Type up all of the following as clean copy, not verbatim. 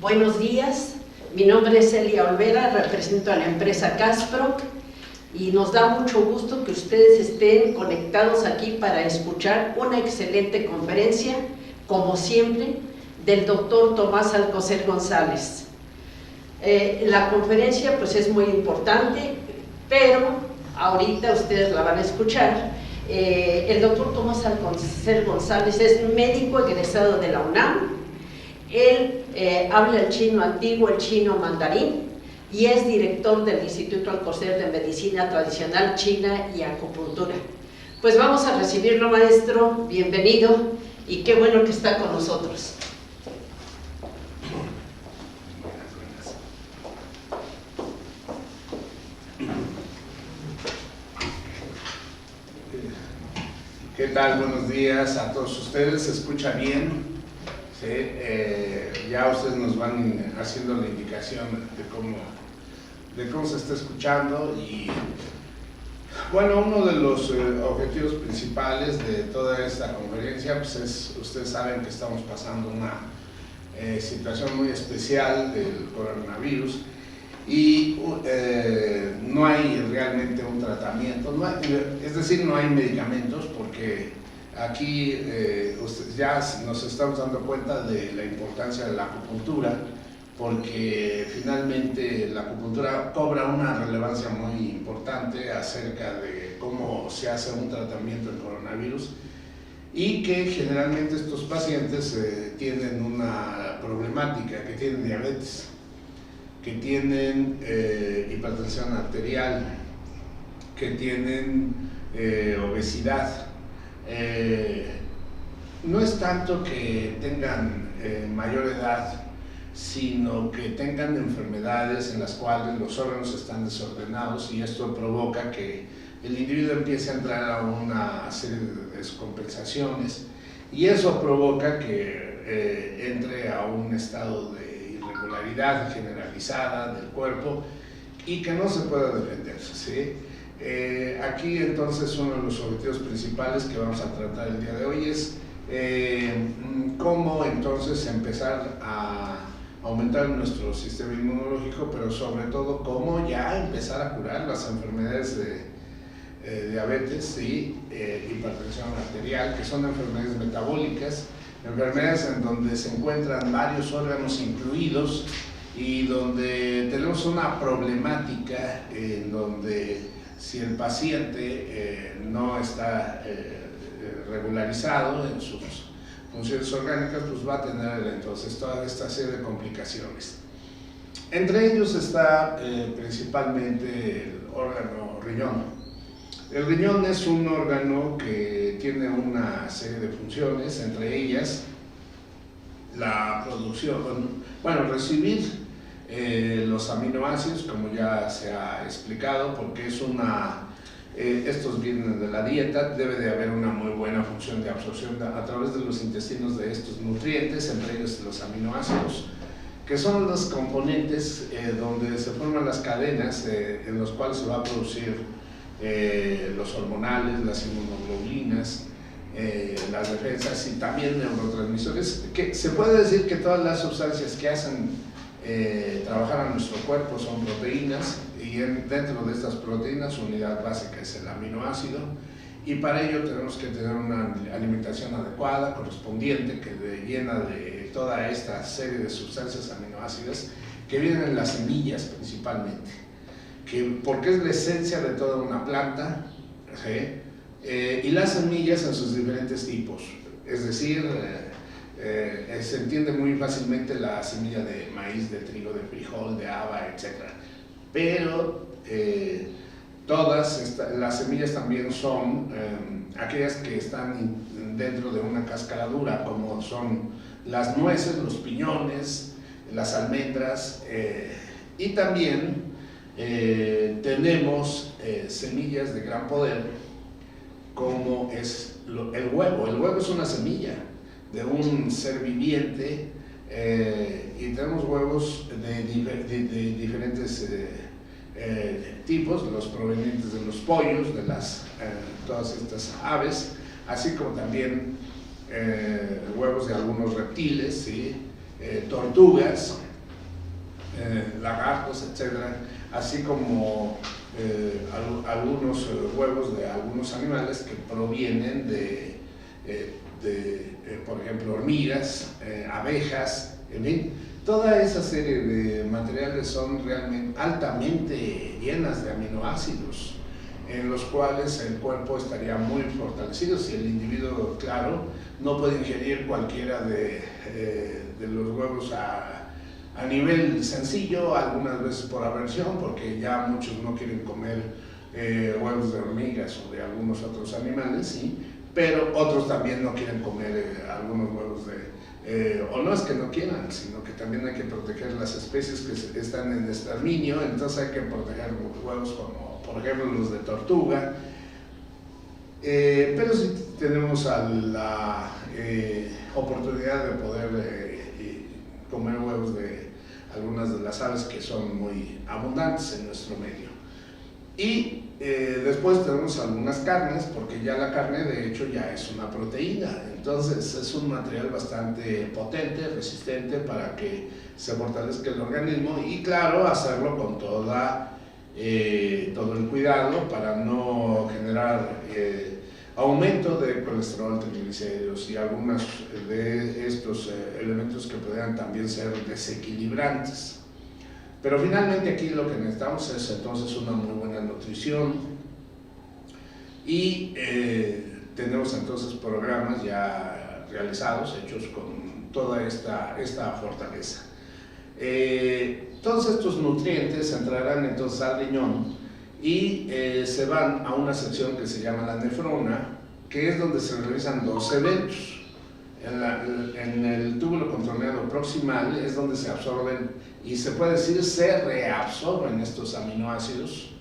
Buenos días, mi nombre es Elia Olvera, represento a la empresa Casproc y nos da mucho gusto que ustedes estén conectados aquí para escuchar una excelente conferencia, como siempre, del doctor Tomás Alcocer González. La conferencia pues es muy importante, pero ahorita ustedes la van a escuchar. El doctor Tomás Alcocer González es médico egresado de la UNAM. Él habla el chino antiguo, el chino mandarín, y es director del Instituto Alcocer de Medicina Tradicional China y Acupuntura. Pues vamos a recibirlo, maestro, bienvenido, y qué bueno que está con nosotros. ¿Qué tal? Buenos días a todos ustedes. ¿Se escucha bien? ¿Sí? Ya ustedes nos van haciendo la indicación de cómo se está escuchando. Y bueno, uno de los objetivos principales de toda esta conferencia pues es, ustedes saben que estamos pasando una situación muy especial del coronavirus y no hay realmente un tratamiento, es decir, no hay medicamentos, porque aquí ya nos estamos dando cuenta de la importancia de la acupuntura, porque finalmente la acupuntura cobra una relevancia muy importante acerca de cómo se hace un tratamiento del coronavirus, y que generalmente estos pacientes tienen una problemática, que tienen diabetes, que tienen hipertensión arterial, que tienen obesidad. No es tanto que tengan mayor edad, sino que tengan enfermedades en las cuales los órganos están desordenados, y esto provoca que el individuo empiece a entrar a una serie de descompensaciones, y eso provoca que entre a un estado de irregularidad generalizada del cuerpo y que no se pueda defenderse, ¿sí? Aquí entonces uno de los objetivos principales que vamos a tratar el día de hoy es cómo entonces empezar a aumentar nuestro sistema inmunológico, pero sobre todo cómo ya empezar a curar las enfermedades de diabetes y hipertensión arterial, que son enfermedades metabólicas, enfermedades en donde se encuentran varios órganos incluidos y donde tenemos una problemática en donde si el paciente no está regularizado en sus funciones orgánicas, pues va a tener entonces toda esta serie de complicaciones. Entre ellos está principalmente el órgano riñón. El riñón es un órgano que tiene una serie de funciones, entre ellas la producción, bueno, recibir los aminoácidos, como ya se ha explicado, porque es estos vienen de la dieta. Debe de haber una muy buena función de absorción a través de los intestinos de estos nutrientes, entre ellos los aminoácidos, que son los componentes donde se forman las cadenas en los cuales se va a producir los hormonales, las inmunoglobulinas, las defensas y también neurotransmisores, que se puede decir que todas las sustancias que hacen trabajar a nuestro cuerpo son proteínas, y dentro de estas proteínas su unidad básica es el aminoácido, y para ello tenemos que tener una alimentación adecuada, correspondiente, que llena de toda esta serie de sustancias aminoácidas que vienen en las semillas principalmente, porque es la esencia de toda una planta, ¿sí? Y las semillas en sus diferentes tipos, es decir, se entiende muy fácilmente la semilla de maíz, de trigo, de frijol, de haba, etc. Pero todas las semillas también son aquellas que están dentro de una cáscara dura, como son las nueces, los piñones, las almendras, y también tenemos semillas de gran poder, como es el huevo. El huevo es una semilla de un ser viviente, y tenemos huevos de diferentes tipos, los provenientes de los pollos, de todas estas aves, así como también huevos de algunos reptiles, ¿sí? Tortugas, lagartos, etcétera, así como algunos huevos de algunos animales que provienen por ejemplo, hormigas, abejas, en fin. Toda esa serie de materiales son realmente altamente llenas de aminoácidos, en los cuales el cuerpo estaría muy fortalecido si el individuo, claro, no puede ingerir cualquiera de los huevos a nivel sencillo, algunas veces por aversión, porque ya muchos no quieren comer huevos de hormigas o de algunos otros animales, ¿sí? Pero otros también no quieren comer algunos huevos o no es que no quieran, sino que también hay que proteger las especies que están en exterminio, entonces hay que proteger huevos como por ejemplo los de tortuga, pero sí tenemos la oportunidad de poder comer huevos de algunas de las aves que son muy abundantes en nuestro medio. Y después tenemos algunas carnes, porque ya la carne de hecho ya es una proteína, entonces es un material bastante potente, resistente para que se fortalezca el organismo y claro, hacerlo con todo el cuidado para no generar aumento de colesterol, triglicéridos y algunos de estos elementos que podrían también ser desequilibrantes. Pero finalmente aquí lo que necesitamos es entonces una muy buena nutrición y tenemos entonces programas ya realizados, hechos con toda esta fortaleza. Todos estos nutrientes entrarán entonces al riñón y se van a una sección que se llama la nefrona, que es donde se realizan dos eventos. En el túbulo contorneado proximal es donde se absorben y se puede decir se reabsorben estos aminoácidos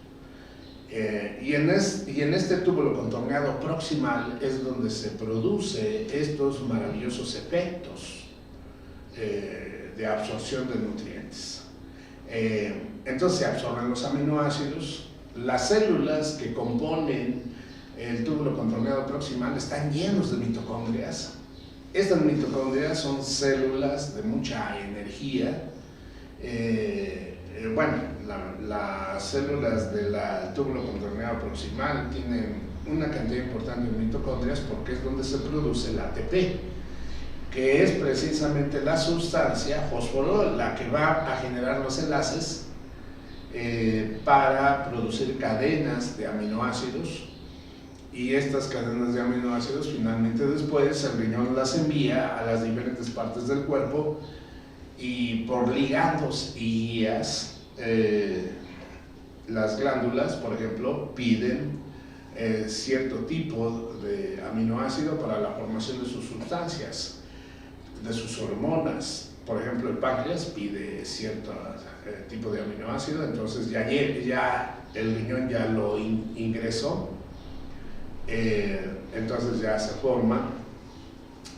y en este túbulo contorneado proximal es donde se produce estos maravillosos efectos de absorción de nutrientes. Entonces se absorben los aminoácidos, las células que componen el túbulo contorneado proximal están llenos de mitocondrias. Estas mitocondrias son células de mucha energía. Las células del túbulo contorneado proximal tienen una cantidad importante de mitocondrias porque es donde se produce el ATP, que es precisamente la sustancia fósforo la que va a generar los enlaces para producir cadenas de aminoácidos. Y estas cadenas de aminoácidos finalmente después el riñón las envía a las diferentes partes del cuerpo y por ligandos y guías las glándulas, por ejemplo, piden cierto tipo de aminoácido para la formación de sus sustancias, de sus hormonas. Por ejemplo, el páncreas pide cierto tipo de aminoácido, entonces ya el riñón ya lo ingresó. Entonces ya se forma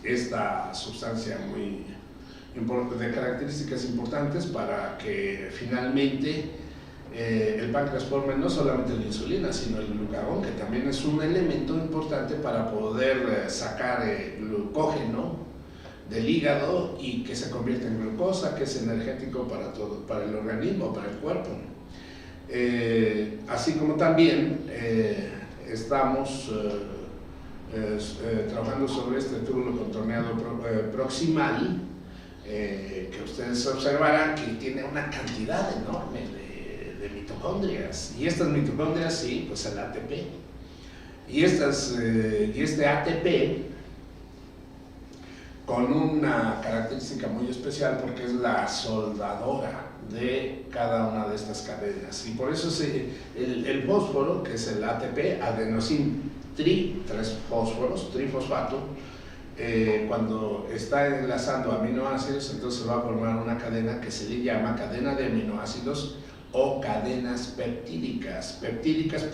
esta sustancia de características importantes para que finalmente el páncreas forme no solamente la insulina sino el glucagón, que también es un elemento importante para poder sacar glucógeno del hígado y que se convierte en glucosa, que es energético para el organismo, para el cuerpo. Así como también estamos trabajando sobre este túbulo contorneado proximal, que ustedes observarán que tiene una cantidad enorme de mitocondrias, y estas mitocondrias, sí, pues el ATP, y este ATP con una característica muy especial porque es la soldadora de cada una de estas cadenas, y por eso el fósforo, que es el ATP, adenosin trifosfato, cuando está enlazando aminoácidos, entonces va a formar una cadena que se le llama cadena de aminoácidos o cadenas peptídicas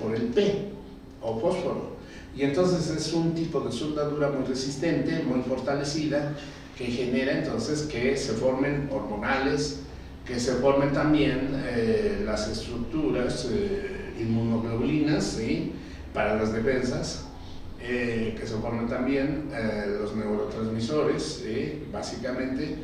por el P o fósforo, y entonces es un tipo de soldadura muy resistente, muy fortalecida, que genera entonces que se formen hormonales, que se formen también las estructuras inmunoglobulinas, ¿sí?, para las defensas, que se formen también los neurotransmisores, básicamente,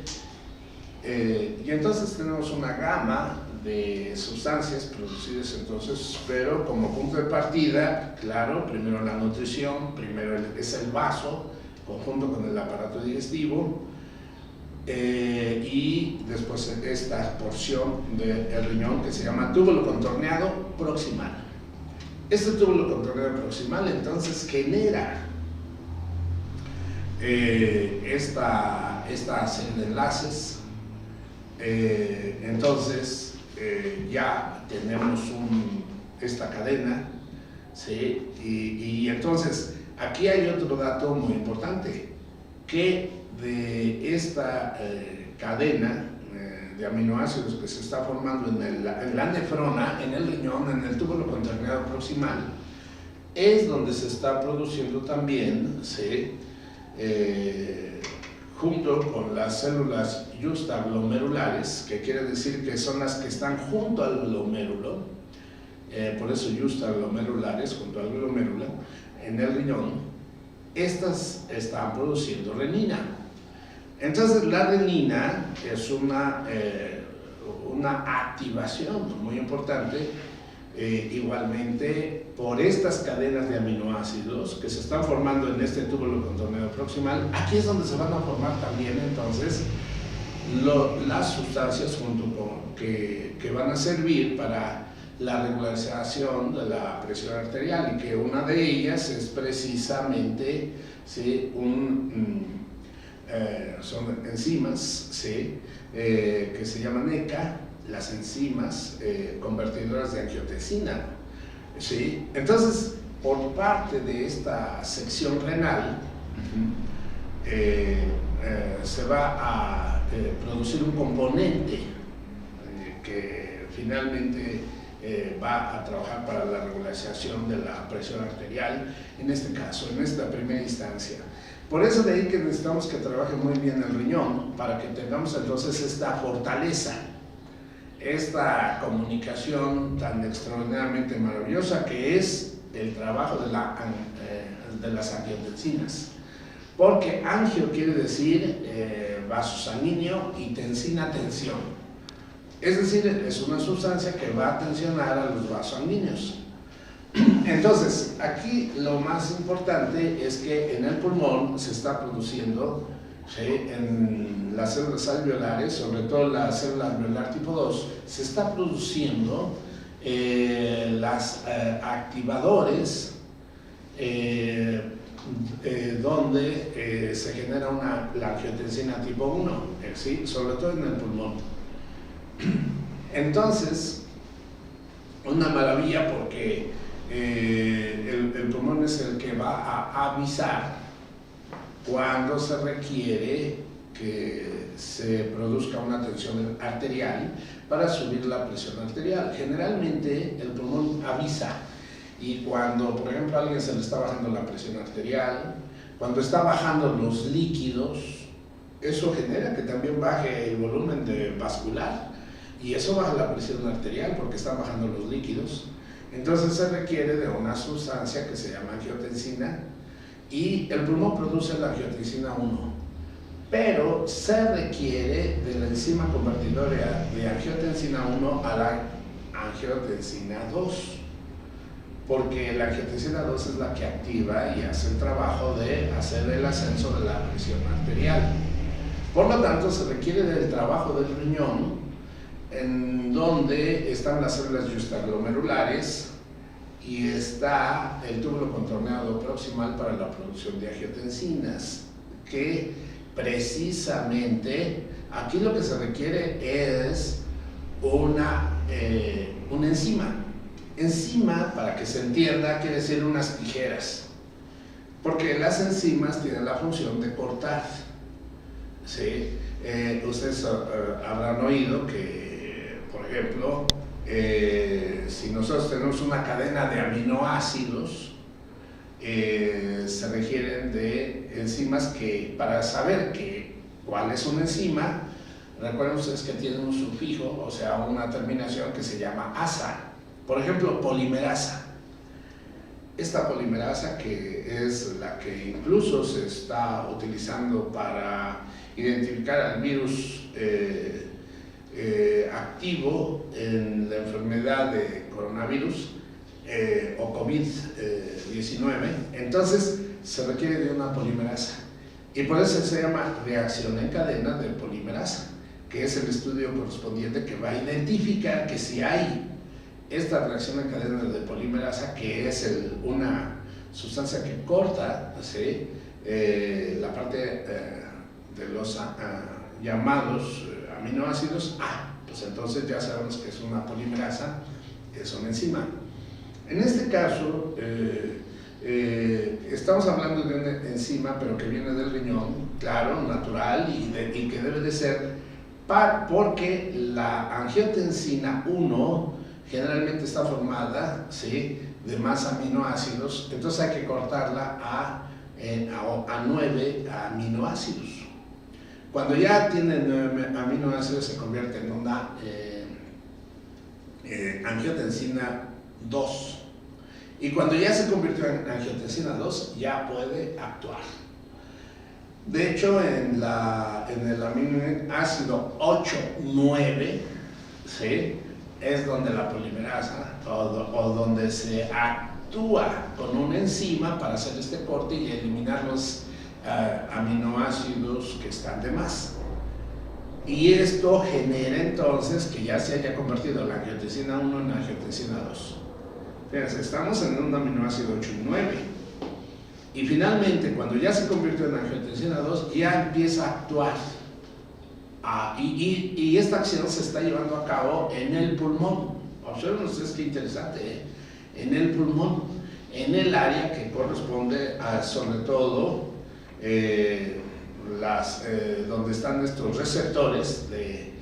Y entonces tenemos una gama de sustancias producidas entonces, pero como punto de partida, claro, primero la nutrición, primero es el vaso, conjunto con el aparato digestivo, y después esta porción del riñón que se llama túbulo contorneado proximal. Este túbulo contorneado proximal entonces genera esta serie de enlaces. Entonces ya tenemos esta cadena, ¿sí? Y entonces aquí hay otro dato muy importante, que de esta cadena de aminoácidos que se está formando en la nefrona, en el riñón, en el túbulo contorneado proximal, es donde se está produciendo también, ¿sí? Junto con las células justaglomerulares, que quiere decir que son las que están junto al glomérulo, por eso justaglomerulares, junto al glomérulo, en el riñón, estas están produciendo renina. Entonces la renina es una activación muy importante, igualmente por estas cadenas de aminoácidos que se están formando en este túbulo contorneado proximal. Aquí es donde se van a formar también entonces las sustancias que van a servir para la regularización de la presión arterial, y que una de ellas es precisamente, ¿sí? Son enzimas, ¿sí? Que se llaman ECA, las enzimas convertidoras de angiotensina, ¿sí? Entonces, por parte de esta sección renal, se va a producir un componente que finalmente va a trabajar para la regularización de la presión arterial, en este caso, en esta primera instancia. Por eso de ahí que necesitamos que trabaje muy bien el riñón, para que tengamos entonces esta fortaleza, esta comunicación tan extraordinariamente maravillosa que es el trabajo de las angiotensinas. Porque angio quiere decir vaso sanguíneo y tensina, tensión. Es decir, es una sustancia que va a tensionar a los vasos sanguíneos. Entonces, aquí lo más importante es que en el pulmón se está produciendo, ¿sí? En las células alveolares, sobre todo la célula alveolar tipo 2, se está produciendo las activadores, donde se genera la angiotensina tipo 1, ¿sí? Sobre todo en el pulmón. Entonces, una maravilla, porque el pulmón es el que va a avisar cuando se requiere que se produzca una tensión arterial para subir la presión arterial. Generalmente el pulmón avisa, y cuando, por ejemplo, a alguien se le está bajando la presión arterial, cuando está bajando los líquidos, eso genera que también baje el volumen vascular, y eso baja la presión arterial porque están bajando los líquidos. Entonces se requiere de una sustancia que se llama angiotensina, y el pulmón produce la angiotensina 1, pero se requiere de la enzima convertidora de angiotensina 1 a la angiotensina 2, porque la angiotensina 2 es la que activa y hace el trabajo de hacer el ascenso de la presión arterial. Por lo tanto, se requiere del trabajo del riñón, en donde están las células justaglomerulares y está el túbulo contorneado proximal para la producción de angiotensinas, que precisamente aquí lo que se requiere es una enzima. Enzima, para que se entienda, quiere decir unas tijeras, porque las enzimas tienen la función de cortar, ¿sí? Ustedes habrán oído que, por ejemplo, si nosotros tenemos una cadena de aminoácidos, se requieren de enzimas que, para saber cuál es una enzima, recuerden ustedes que tienen un sufijo, o sea, una terminación que se llama asa. Por ejemplo, polimerasa. esta polimerasa, que es la que incluso se está utilizando para identificar al virus activo en la enfermedad de coronavirus o COVID-19, entonces se requiere de una polimerasa. Y por eso se llama reacción en cadena de polimerasa, que es el estudio correspondiente que va a identificar que si hay esta reacción en cadena de polimerasa, que es una sustancia que corta, ¿sí?, la parte de los llamados aminoácidos, pues entonces ya sabemos que es una polimerasa, que es una enzima. En este caso, estamos hablando de una enzima, pero que viene del riñón, claro, natural, y que debe de ser porque la angiotensina 1 generalmente está formada, ¿sí?, de más aminoácidos, entonces hay que cortarla a 9 aminoácidos. Cuando ya tiene 9 aminoácidos se convierte en una angiotensina 2. Y cuando ya se convirtió en angiotensina 2, ya puede actuar. De hecho, en el aminoácido 8-9, ¿sí?, es donde la polimerasa o donde se actúa con una enzima para hacer este corte y eliminar los aminoácidos que están de más. Y esto genera entonces que ya se haya convertido la angiotensina 1 en angiotensina 2. Fíjense, estamos en un aminoácido 8 y 9. Y finalmente, cuando ya se convirtió en angiotensina 2, ya empieza a actuar. Y esta acción se está llevando a cabo en el pulmón. Observen ustedes qué interesante, ¿eh? En el pulmón, en el área que corresponde a, sobre todo, donde están estos receptores de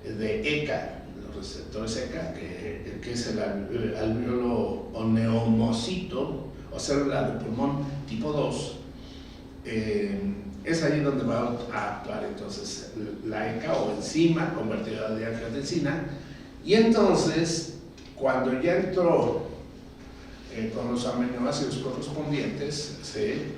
ECA, los receptores ECA, que es el alveolo o neumocito, o célula de pulmón tipo 2. Es ahí donde va a actuar entonces la ECA o enzima convertida de angiotensina. Y entonces, cuando ya entró con los aminoácidos correspondientes, ¿sí?,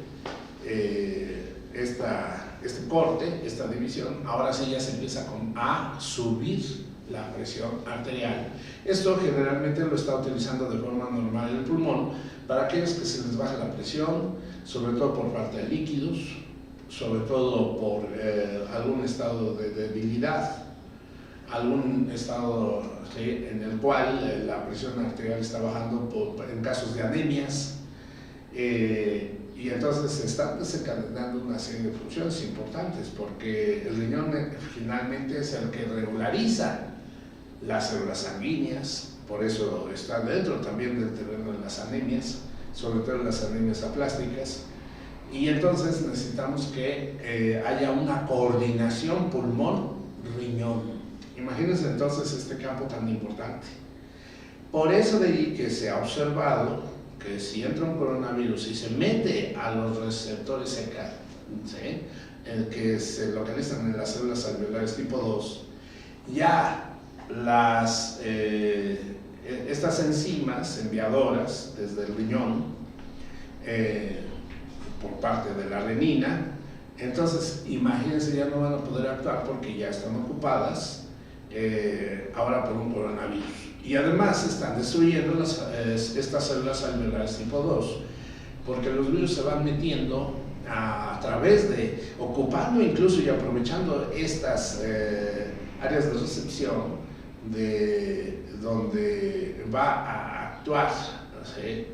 este corte, esta división, ahora sí ya se empieza a subir la presión arterial. Esto generalmente lo está utilizando de forma normal el pulmón para aquellos que se les baja la presión, sobre todo por falta de líquidos, sobre todo por algún estado de debilidad, algún estado, ¿sí?, en el cual la presión arterial está bajando en casos de anemias, y entonces se están desencadenando una serie de funciones importantes, porque el riñón finalmente es el que regulariza las células sanguíneas, por eso está dentro también del terreno de las anemias, sobre todo las anemias aplásticas. Y entonces necesitamos que haya una coordinación pulmón-riñón. Imagínense entonces este campo tan importante. Por eso de ahí que se ha observado que si entra un coronavirus y se mete a los receptores ECA, ¿sí?, que se localizan en las células alveolares tipo 2, ya estas enzimas enviadoras desde el riñón, por parte de la renina, entonces imagínense, ya no van a poder actuar porque ya están ocupadas ahora por un coronavirus. Y además están destruyendo estas células alveolares tipo 2, porque los virus se van metiendo a través ocupando incluso y aprovechando estas áreas de recepción donde va a actuar, ¿sí?,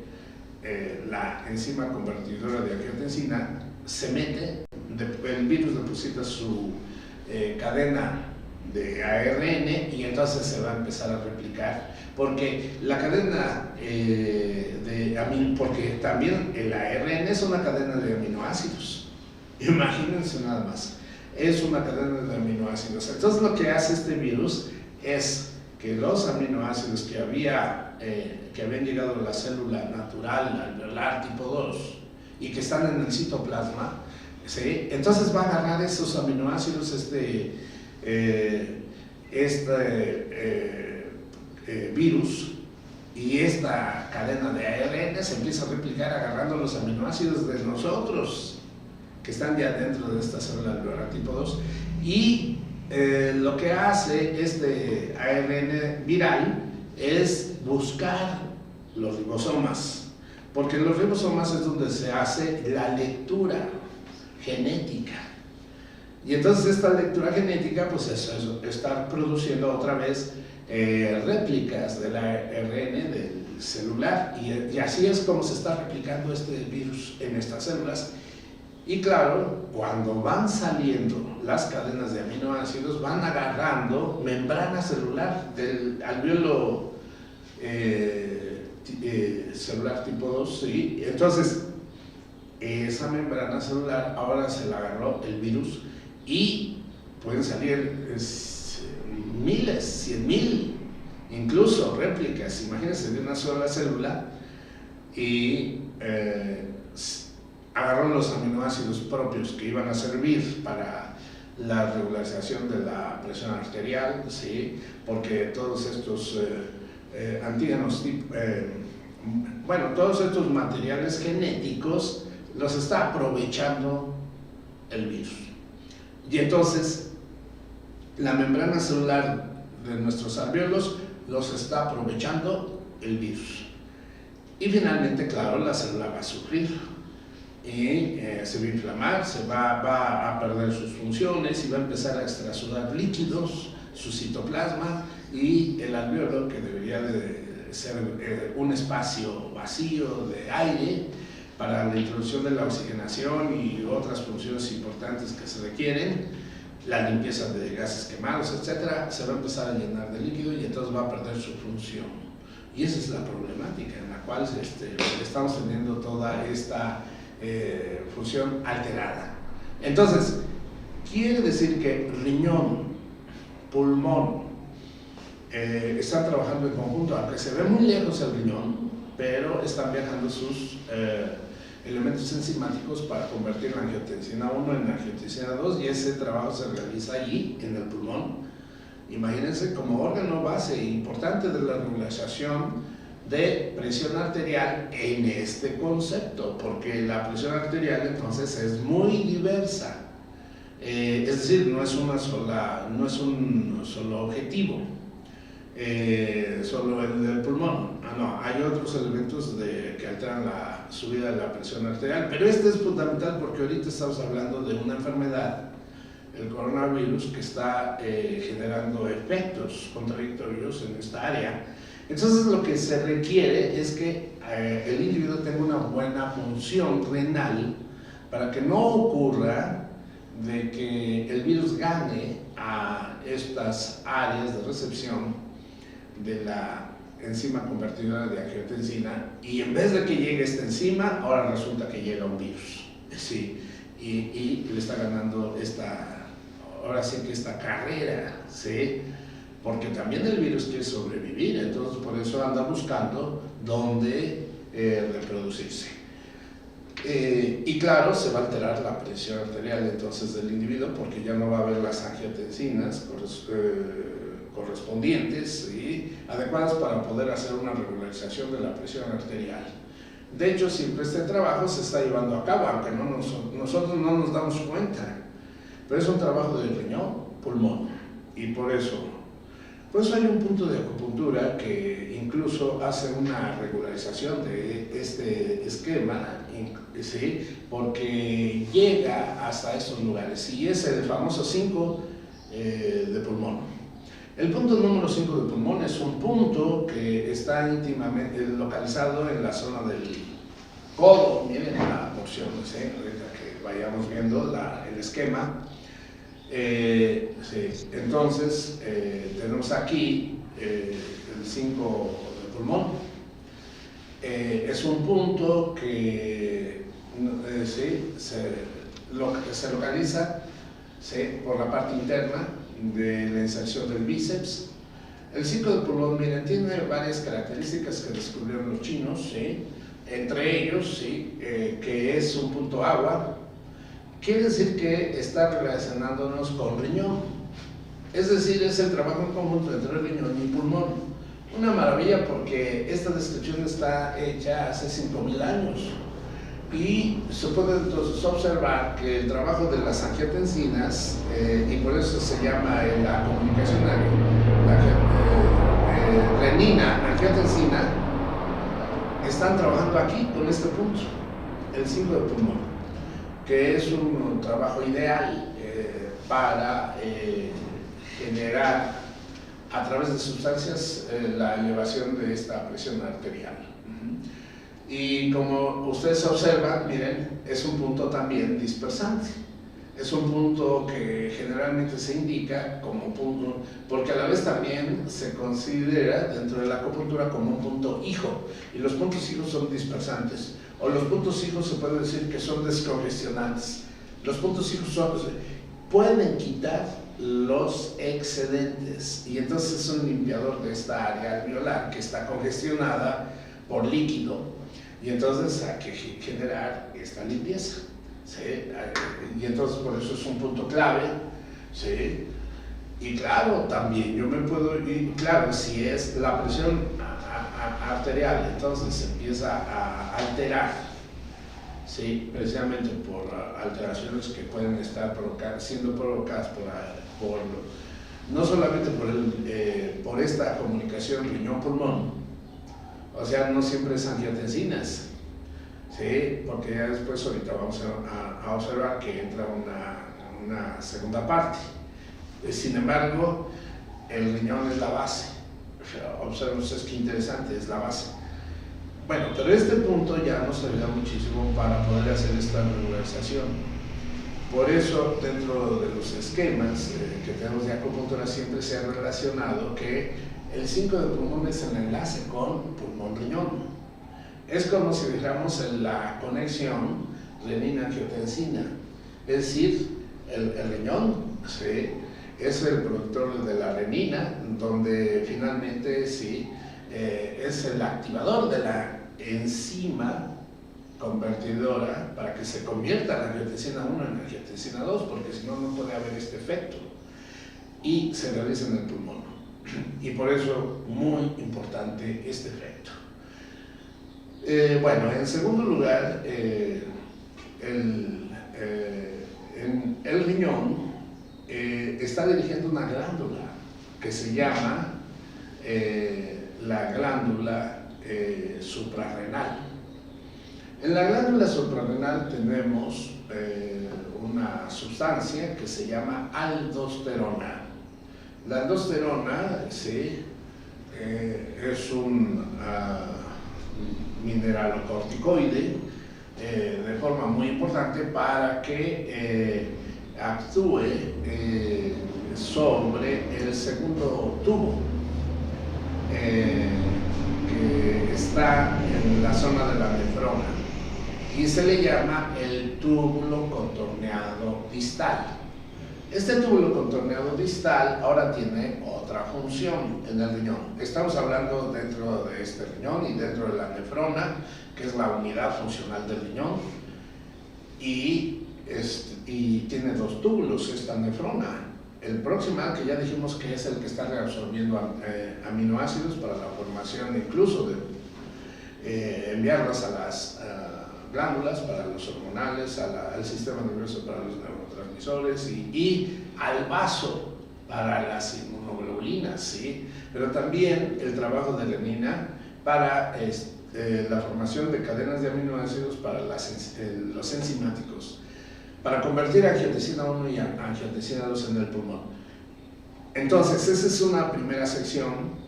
la enzima convertidora de angiotensina. Se mete, el virus deposita su cadena de ARN y entonces se va a empezar a replicar, porque la cadena porque también el ARN es una cadena de aminoácidos, imagínense nada más, es una cadena de aminoácidos. Entonces lo que hace este virus es que los aminoácidos que habían llegado a la célula natural alveolar tipo 2 y que están en el citoplasma, ¿sí?, entonces va a agarrar esos aminoácidos virus, y esta cadena de ARN se empieza a replicar agarrando los aminoácidos de nosotros que están ya dentro de esta célula alveolar tipo 2, y lo que hace este ARN viral es buscar los ribosomas, porque en los ribosomas es donde se hace la lectura genética. Y entonces esta lectura genética pues es estar produciendo otra vez réplicas del ARN del celular, y así es como se está replicando este virus en estas células. Y claro, cuando van saliendo las cadenas de aminoácidos, van agarrando membrana celular del alveolo celular tipo 2, ¿sí? Entonces, esa membrana celular ahora se la agarró el virus y pueden salir miles, 100,000, incluso réplicas, imagínense, de una sola célula, y agarró los aminoácidos propios que iban a servir para la regularización de la presión arterial, ¿sí? Porque todos estos antígenos, bueno, todos estos materiales genéticos los está aprovechando el virus. Y entonces, la membrana celular de nuestros alvéolos los está aprovechando el virus. Y finalmente, claro, la célula va a sufrir y se va a inflamar, va a perder sus funciones y va a empezar a extrasudar líquidos, su citoplasma, y el alvéolo, que debería de ser un espacio vacío de aire para la introducción de la oxigenación y otras funciones importantes que se requieren, la limpieza de gases quemados, etcétera, se va a empezar a llenar de líquido y entonces va a perder su función. Y esa es la problemática en la cual estamos teniendo toda esta función alterada. Entonces, quiere decir que riñón, pulmón, están trabajando en conjunto, aunque se ve muy lejos el riñón, pero están viajando sus elementos enzimáticos para convertir la angiotensina 1 en angiotensina 2, y ese trabajo se realiza allí, en el pulmón. Imagínense, como órgano base importante de la regularización de presión arterial en este concepto, porque la presión arterial entonces es muy diversa, es decir, no es un solo objetivo, solo el del pulmón. No, hay otros elementos que alteran la subida de la presión arterial, pero este es fundamental porque ahorita estamos hablando de una enfermedad, el coronavirus, que está generando efectos contradictorios en esta área. Entonces lo que se requiere es que el individuo tenga una buena función renal para que no ocurra de que el virus gane a estas áreas de recepción de la enzima convertidora de angiotensina, y en vez de que llegue esta enzima, ahora resulta que llega un virus, ¿sí? Y le está ganando ahora sí que esta carrera, ¿sí? Porque también el virus quiere sobrevivir, entonces por eso anda buscando dónde reproducirse. Y claro, se va a alterar la presión arterial entonces del individuo, porque ya no va a haber las angiotensinas correspondientes y adecuadas para poder hacer una regularización de la presión arterial. De hecho, siempre este trabajo se está llevando a cabo, aunque nosotros no nos damos cuenta, pero es un trabajo de riñón, pulmón, y por eso hay un punto de acupuntura que incluso hace una regularización de este esquema, ¿sí? Porque llega hasta estos lugares, y es el famoso 5 de pulmón. El punto número 5 de pulmón es un punto que está íntimamente localizado en la zona del codo. Miren la porción, ¿sí? Ahorita que vayamos viendo el esquema. Sí. Entonces, tenemos aquí el 5 de pulmón. Es un punto que sí, se localiza, sí, por la parte interna de la inserción del bíceps. El 5 de pulmón, miren, tiene varias características que descubrieron los chinos, ¿sí? Entre ellos, ¿sí? Que es un punto agua. Quiere decir que está relacionándonos con riñón, es decir, es el trabajo en conjunto entre riñón y pulmón. Una maravilla, porque esta descripción está hecha hace 5.000 años y se puede entonces observar que el trabajo de las angiotensinas, y por eso se llama la comunicación renina, angiotensina, están trabajando aquí con este punto, el 5 de pulmón, que es un trabajo ideal para generar a través de sustancias la elevación de esta presión arterial. Y como ustedes observan, miren, es un punto también dispersante. Es un punto que generalmente se indica como punto, porque a la vez también se considera dentro de la acupuntura como un punto hijo, y los puntos hijos son dispersantes, o los puntos hijos se puede decir que son descongestionantes. Los puntos hijos pueden quitar los excedentes, y entonces es un limpiador de esta área alveolar que está congestionada por líquido, y entonces hay que generar esta limpieza. ¿Sí? Y entonces por eso es un punto clave, ¿sí? Y claro, también yo me puedo ir, claro, si es la presión arterial, entonces se empieza a alterar, ¿sí? Precisamente por alteraciones que pueden estar siendo provocadas por no solamente por esta comunicación riñón-pulmón, o sea, no siempre es angiotensinas. Sí, porque ya después ahorita vamos a observar que entra una segunda parte. Sin embargo, el riñón es la base. Observen ustedes qué interesante, es la base. Bueno, pero este punto ya nos ayuda muchísimo para poder hacer esta regularización. Por eso, dentro de los esquemas que tenemos de acupuntura, siempre se ha relacionado que el 5 de pulmón es el enlace con pulmón-riñón. Es como si dijéramos en la conexión renina-angiotensina, es decir, el riñón, ¿sí?, es el productor de la renina, donde finalmente sí, es el activador de la enzima convertidora para que se convierta la angiotensina 1 en angiotensina 2, porque si no, no puede haber este efecto, y se realiza en el pulmón, y por eso muy importante este efecto. Bueno, en segundo lugar, el riñón está dirigiendo una glándula que se llama la glándula suprarrenal. En la glándula suprarrenal tenemos una sustancia que se llama aldosterona. La aldosterona, sí, es un mineralocorticoide de forma muy importante para que actúe sobre el segundo tubo que está en la zona de la nefrona y se le llama el túbulo contorneado distal. Este túbulo contorneado distal ahora tiene otra función en el riñón. Estamos hablando dentro de este riñón y dentro de la nefrona, que es la unidad funcional del riñón, y tiene dos túbulos esta nefrona. El proximal, que ya dijimos que es el que está reabsorbiendo aminoácidos para la formación incluso de enviarlas a las glándulas para los hormonales, al sistema nervioso para los neurotransmisores y al vaso para las inmunoglobulinas, ¿sí? Pero también el trabajo de renina para la formación de cadenas de aminoácidos para los enzimáticos, para convertir angiotensina 1 y angiotensina 2 en el pulmón. Entonces, esa es una primera sección,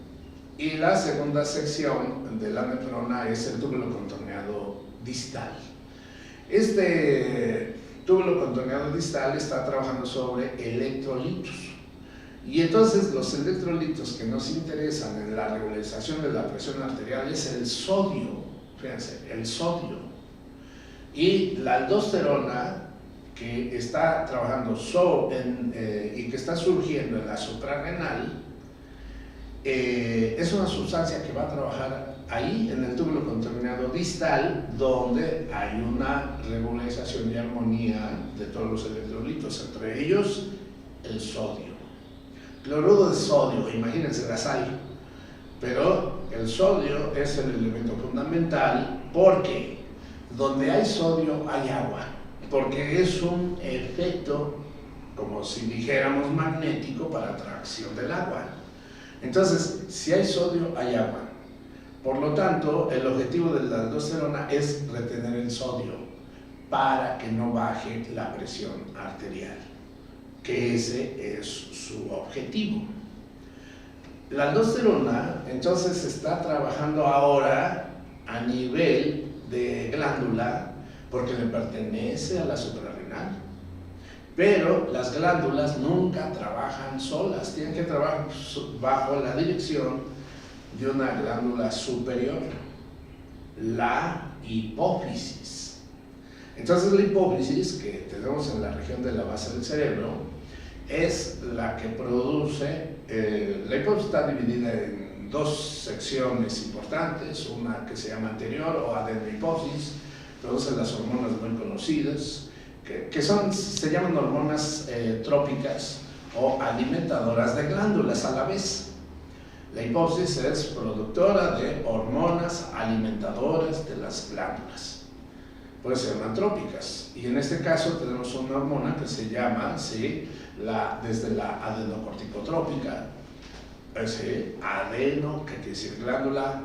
y la segunda sección de la nefrona es el túbulo contorneado distal. Este túbulo contorneado distal está trabajando sobre electrolitos, y entonces los electrolitos que nos interesan en la regularización de la presión arterial es el sodio, fíjense, el sodio, y la aldosterona, que está trabajando y que está surgiendo en la suprarrenal, es una sustancia que va a trabajar ahí en el túbulo contorneado distal, donde hay una regularización y armonía de todos los electrolitos, entre ellos el sodio. Cloruro de sodio, imagínense la sal, Pero el sodio es el elemento fundamental porque donde hay sodio hay agua, porque es un efecto, como si dijéramos, magnético para atracción del agua. Entonces, si hay sodio, hay agua. Por lo tanto, el objetivo de la aldosterona es retener el sodio para que no baje la presión arterial, que ese es su objetivo. La aldosterona, entonces, está trabajando ahora a nivel de glándula porque le pertenece a la suprarrenal. Pero las glándulas nunca trabajan solas, tienen que trabajar bajo la dirección de una glándula superior, la hipófisis. Entonces la hipófisis, que tenemos en la región de la base del cerebro, es la que produce, la hipófisis está dividida en dos secciones importantes, una que se llama anterior o adenohipófisis, produce las hormonas muy conocidas, que se llaman hormonas trópicas o alimentadoras de glándulas a la vez. La hipófisis es productora de hormonas alimentadoras de las glándulas. Puede ser trópicas. Y en este caso tenemos una hormona que se llama, ¿sí?, desde la adenocorticotrópica, adeno, que quiere decir glándula,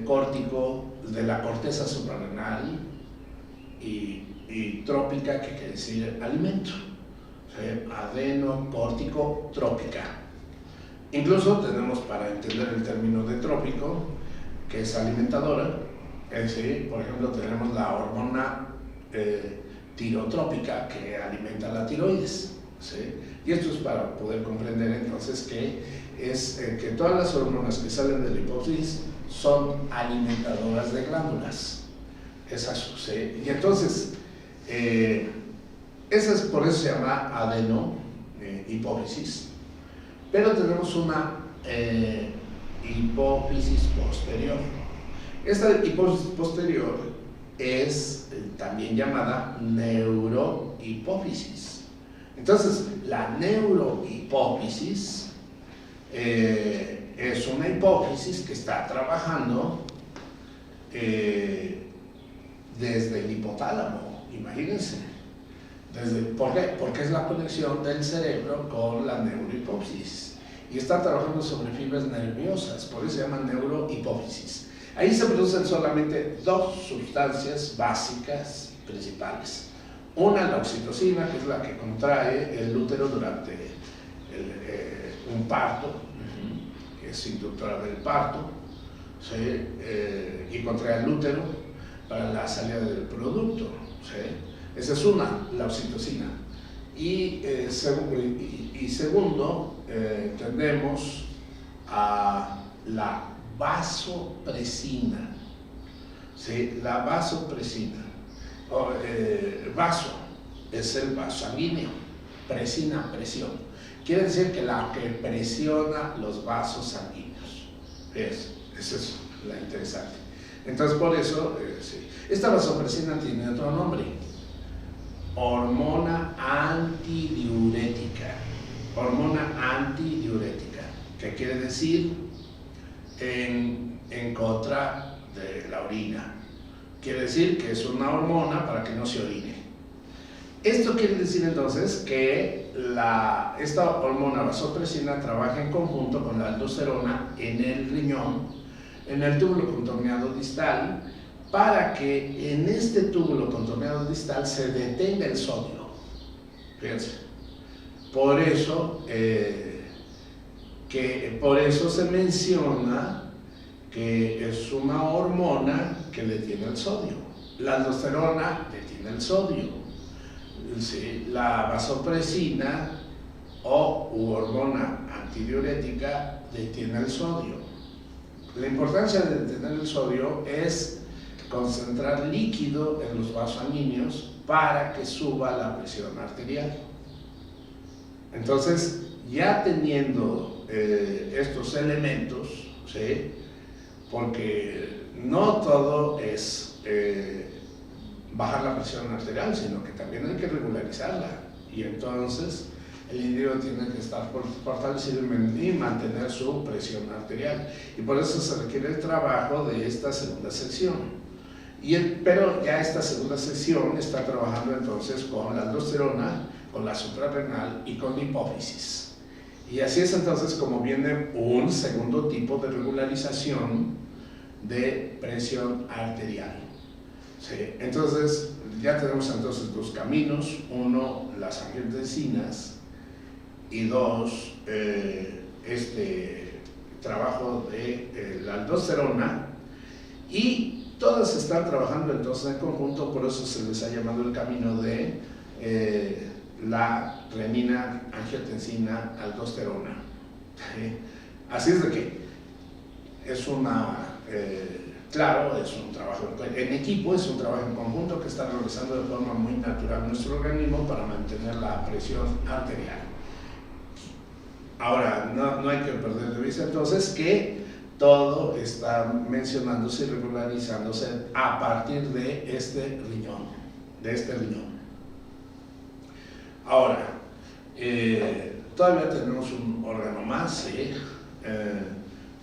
córtico, de la corteza suprarrenal, y trópica, que quiere decir alimento. Adeno-córtico-trópica. Incluso tenemos, para entender el término de trópico, que es alimentadora, por ejemplo, tenemos la hormona tirotrópica, que alimenta la tiroides. Y esto es para poder comprender entonces que todas las hormonas que salen de la hipófisis son alimentadoras de glándulas. Y entonces, por eso se llama adeno-hipófisis. Pero tenemos una hipófisis posterior. Esta hipófisis posterior es también llamada neurohipófisis. Entonces, la neurohipófisis es una hipófisis que está trabajando desde el hipotálamo, imagínense. ¿Por qué? Porque es la conexión del cerebro con la neurohipófisis y está trabajando sobre fibras nerviosas, por eso se llama neurohipófisis. Ahí se producen solamente dos sustancias básicas principales. Una, la oxitocina, que es la que contrae el útero durante un parto, que es inductora del parto, y contrae el útero para la salida del producto. Esa es una, la oxitocina. Y segundo, tenemos a la vasopresina. La vasopresina. Vaso es el vaso sanguíneo, presina, presión. Quiere decir que la que presiona los vasos sanguíneos. Esa es la interesante. Entonces, por eso, esta vasopresina tiene otro nombre: hormona antidiurética. Hormona antidiurética, que quiere decir en contra de la orina. Quiere decir que es una hormona para que no se orine. Esto quiere decir entonces que esta hormona vasopresina trabaja en conjunto con la aldosterona en el riñón, en el túbulo contorneado distal, para que en este túbulo contorneado distal se detenga el sodio. Fíjense. Por eso se menciona que es una hormona que detiene el sodio. La aldosterona detiene el sodio. La vasopresina u hormona antidiurética detiene el sodio. La importancia de detener el sodio es concentrar líquido en los vasos sanguíneos para que suba la presión arterial. Entonces, ya teniendo estos elementos, porque no todo es bajar la presión arterial, sino que también hay que regularizarla. Y entonces el individuo tiene que estar fortalecido y mantener su presión arterial. Y por eso se requiere el trabajo de esta segunda sección. Pero ya esta segunda sección está trabajando entonces con la aldosterona, con la suprarrenal y con la hipófisis. Y así es entonces como viene un segundo tipo de regularización de presión arterial. ¿Sí? Entonces ya tenemos entonces dos caminos: uno, las angiotensinas, y dos, este trabajo de la aldosterona, y todas están trabajando entonces en conjunto. Por eso se les ha llamado el camino de la renina, angiotensina, aldosterona. ¿Sí? Así es de que es claro, es un trabajo en equipo, es un trabajo en conjunto que está realizando de forma muy natural nuestro organismo para mantener la presión arterial. Ahora, no hay que perder de vista entonces que todo está mencionándose y regularizándose a partir de este riñón. Ahora, todavía tenemos un órgano más,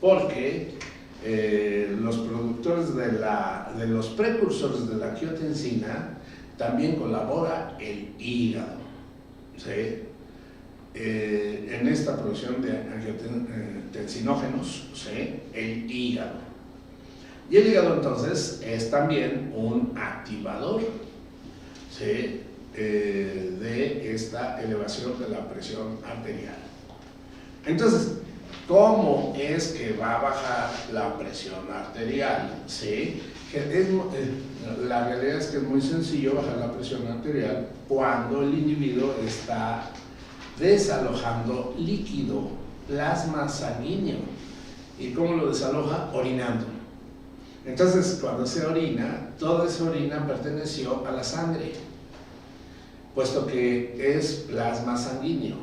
porque los productores de los precursores de la angiotensina también colabora el hígado, ¿sí? En esta producción de angiotensinógenos, ¿sí? El hígado. Y el hígado entonces es también un activador, ¿sí? De esta elevación de la presión arterial. Entonces, ¿cómo es que va a bajar la presión arterial? ¿Sí? La realidad es que es muy sencillo bajar la presión arterial cuando el individuo está desalojando líquido, plasma sanguíneo. ¿Y cómo lo desaloja? Orinando. Entonces, cuando se orina, toda esa orina perteneció a la sangre, puesto que es plasma sanguíneo.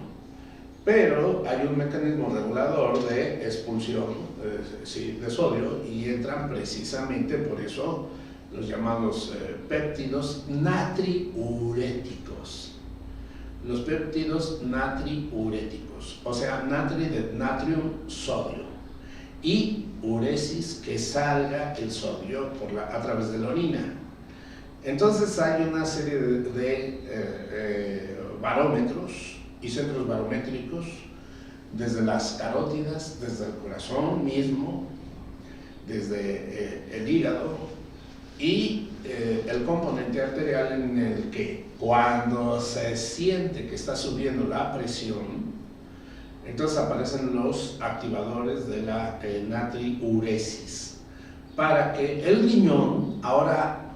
Pero hay un mecanismo regulador de expulsión de sodio, y entran precisamente por eso los llamados péptidos natriuréticos. Los péptidos natriuréticos, o sea, natrium, sodio, y uresis, que salga el sodio a través de la orina. Entonces hay una serie de barómetros y centros barométricos, desde las carótidas, desde el corazón mismo, desde el hígado, y el componente arterial, en el que cuando se siente que está subiendo la presión, entonces aparecen los activadores de la natriuresis, para que el riñón ahora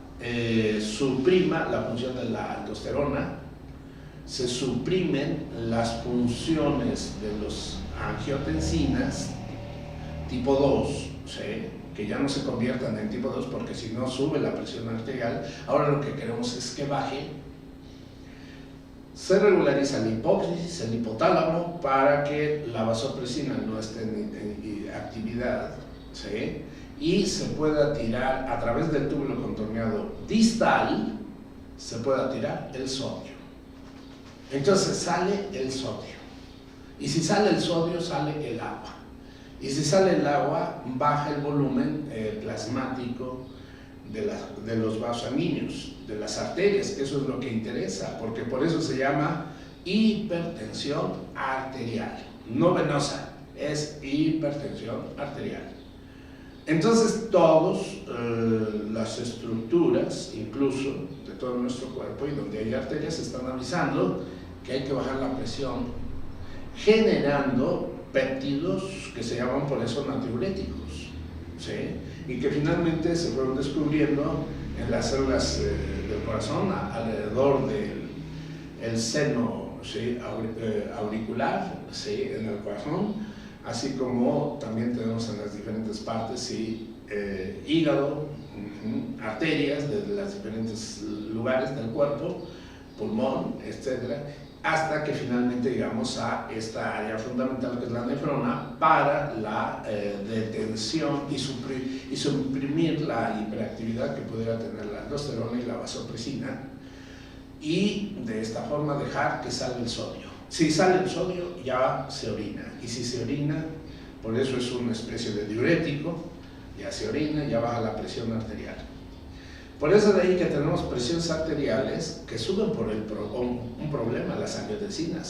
suprima la función de la aldosterona, se suprimen las funciones de los angiotensinas tipo 2, ¿sí? Que ya no se conviertan en tipo 2, porque si no sube la presión arterial. Ahora lo que queremos es que baje. Se regulariza la hipófisis, el hipotálamo, para que la vasopresina no esté en actividad, ¿sí? Y se pueda tirar a través del túbulo contorneado distal, se pueda tirar el sodio. Entonces sale el sodio, y si sale el sodio, sale el agua, y si sale el agua, baja el volumen plasmático de los vasos sanguíneos, de las arterias, que eso es lo que interesa, porque por eso se llama hipertensión arterial, no venosa, es hipertensión arterial. Entonces todas las estructuras, incluso de todo nuestro cuerpo, y donde hay arterias, están avisando que hay que bajar la presión, generando péptidos que se llaman por eso natriuréticos, ¿sí? Y que finalmente se fueron descubriendo en las células del corazón, alrededor del seno, ¿sí? Auricular, ¿sí? En el corazón, así como también tenemos en las diferentes partes, ¿sí? Hígado, arterias de los diferentes lugares del cuerpo, pulmón, etcétera, hasta que finalmente llegamos a esta área fundamental, que es la nefrona, para la detención y suprimir la hiperactividad que pudiera tener la aldosterona y la vasopresina, y de esta forma dejar que salga el sodio. Si sale el sodio, ya se orina. Y si se orina, por eso es una especie de diurético, ya se orina, ya baja la presión arterial. Por eso de ahí que tenemos presiones arteriales que suben por un problema, las angiotensina.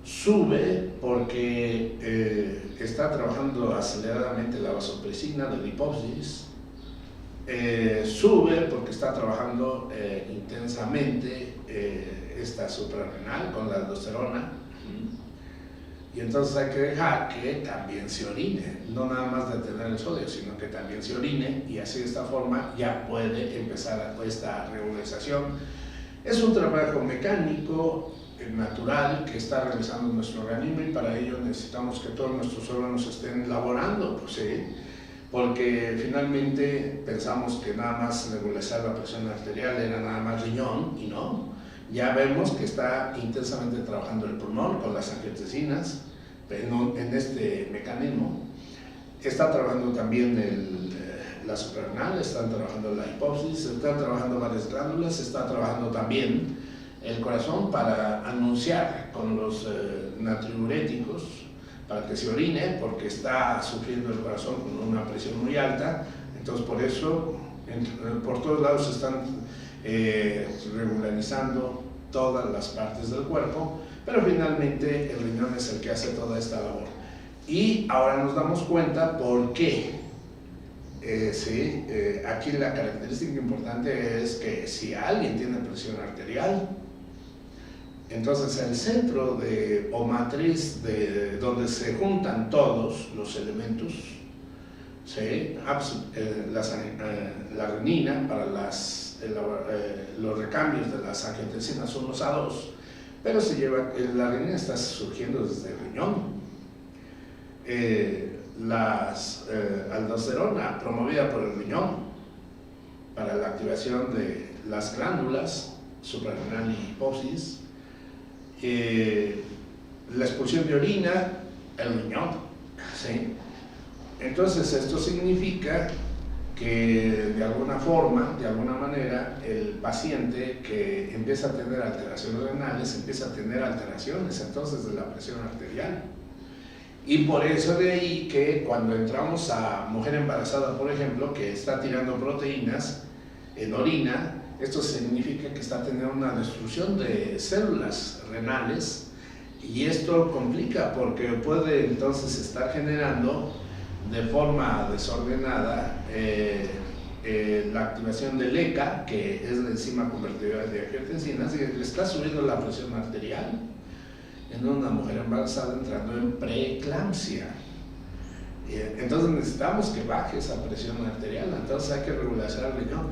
Sube porque está trabajando aceleradamente la vasopresina de la hipófisis. Sube porque está trabajando intensamente esta suprarrenal con la aldosterona. Y entonces hay que dejar que también se orine, no nada más detener el sodio, sino que también se orine, y así de esta forma ya puede empezar esta regularización. Es un trabajo mecánico, natural, que está realizando nuestro organismo, y para ello necesitamos que todos nuestros órganos estén laborando, pues, ¿sí? Porque finalmente pensamos que nada más regularizar la presión arterial era nada más riñón, y no. Ya vemos que está intensamente trabajando el pulmón con las angiotensinas en este mecanismo. Está trabajando también la suprarrenal, están trabajando la hipófisis, están trabajando varias glándulas, está trabajando también el corazón para anunciar con los natriuréticos para que se orine, porque está sufriendo el corazón con una presión muy alta. Entonces por eso por todos lados se están regularizando todas las partes del cuerpo, pero finalmente el riñón es el que hace toda esta labor. Y ahora nos damos cuenta por qué. Aquí la característica importante es que si alguien tiene presión arterial, entonces el centro o matriz donde se juntan todos los elementos, ¿sí? La renina para los recambios de las angiotensinas 1 a 2, pero la renina está surgiendo desde el riñón. La aldosterona promovida por el riñón para la activación de las glándulas suprarrenal y hipófisis. La expulsión de orina, el riñón, ¿sí? Entonces esto significa que de alguna forma, de alguna manera, el paciente que empieza a tener alteraciones renales, empieza a tener alteraciones entonces de la presión arterial. Y por eso de ahí que cuando entramos a mujer embarazada, por ejemplo, que está tirando proteínas en orina, esto significa que está teniendo una destrucción de células renales, y esto complica porque puede entonces estar generando de forma desordenada la activación del ECA, que es la enzima convertidora de angiotensinas, y le está subiendo la presión arterial en una mujer embarazada entrando en preeclampsia. Entonces necesitamos que baje esa presión arterial, entonces hay que regularizar el riñón.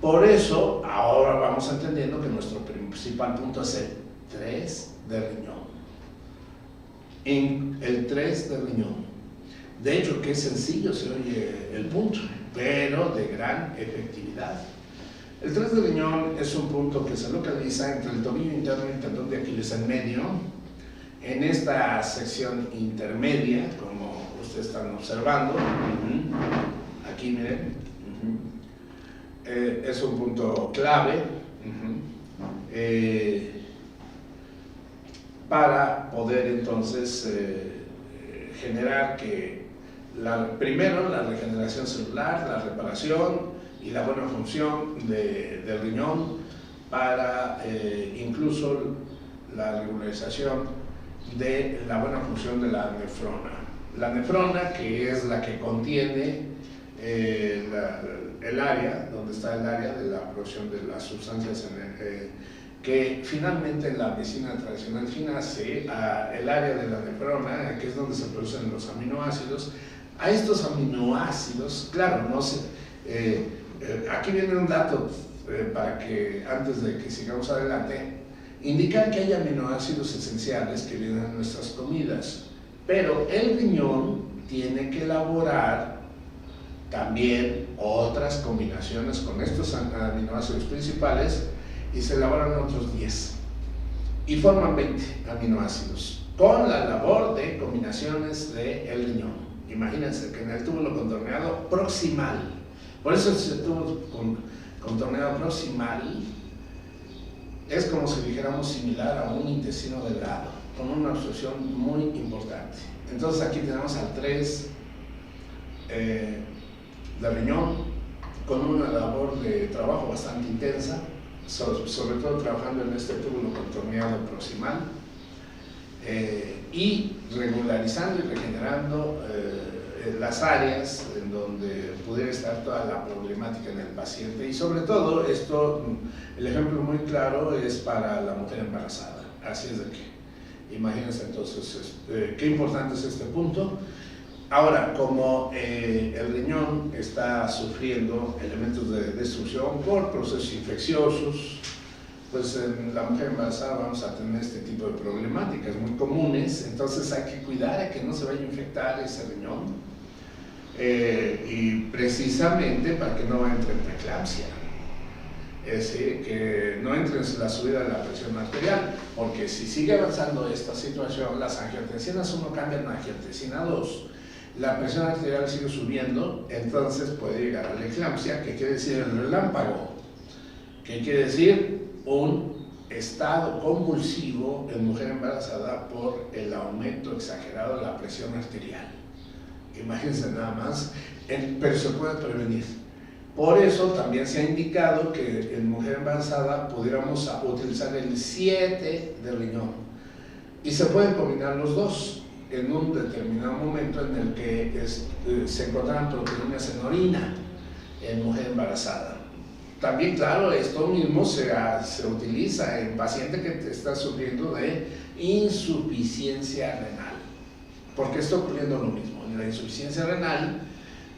Por eso ahora vamos entendiendo que nuestro principal punto es el 3 de riñón. En el 3 de riñón. De hecho, qué sencillo se oye el punto, pero de gran efectividad. El 3 de riñón es un punto que se localiza entre el tobillo interno y el tendón de Aquiles en medio, en esta sección intermedia, como ustedes están observando. Aquí miren, es un punto clave para poder entonces generar que primero la regeneración celular, la reparación y la buena función del riñón, para incluso la regularización de la buena función de la nefrona. La nefrona, que es la que contiene el área, donde está el área de la producción de las sustancias que finalmente en la medicina tradicional china el área de la nefrona, que es donde se producen los aminoácidos. A estos aminoácidos, claro, no sé, aquí viene un dato para que antes de que sigamos adelante, indicar que hay aminoácidos esenciales que vienen en nuestras comidas, pero el riñón tiene que elaborar también otras combinaciones con estos aminoácidos principales, y se elaboran otros 10 y forman 20 aminoácidos con la labor de combinaciones del riñón. Imagínense que en el túbulo contorneado proximal, por eso ese túbulo contorneado proximal es como si dijéramos similar a un intestino delgado, con una obstrucción muy importante. Entonces aquí tenemos al 3 de riñón, con una labor de trabajo bastante intensa, sobre todo trabajando en este túbulo contorneado proximal, y regularizando y regenerando las áreas en donde pudiera estar toda la problemática en el paciente. Y sobre todo, esto, el ejemplo muy claro es para la mujer embarazada. Así es de que, imagínense entonces, qué importante es este punto. Ahora, como el riñón está sufriendo elementos de destrucción por procesos infecciosos, pues en la mujer embarazada vamos a tener este tipo de problemáticas muy comunes. Entonces hay que cuidar a que no se vaya a infectar ese riñón, y precisamente para que no entre en preeclampsia, es decir, que no entre en la subida de la presión arterial, porque si sigue avanzando esta situación, las angiotensinas 1 cambian a angiotensina 2, la presión arterial sigue subiendo, entonces puede llegar a la eclampsia, que quiere decir el relámpago, que quiere decir un estado convulsivo en mujer embarazada por el aumento exagerado de la presión arterial. Imagínense nada más, pero se puede prevenir. Por eso también se ha indicado que en mujer embarazada pudiéramos utilizar el 7 de riñón, y se pueden combinar los dos en un determinado momento en el que se encontraran proteínas en orina en mujer embarazada. También, claro, esto mismo se utiliza en paciente que está sufriendo de insuficiencia renal, porque está ocurriendo lo mismo. En la insuficiencia renal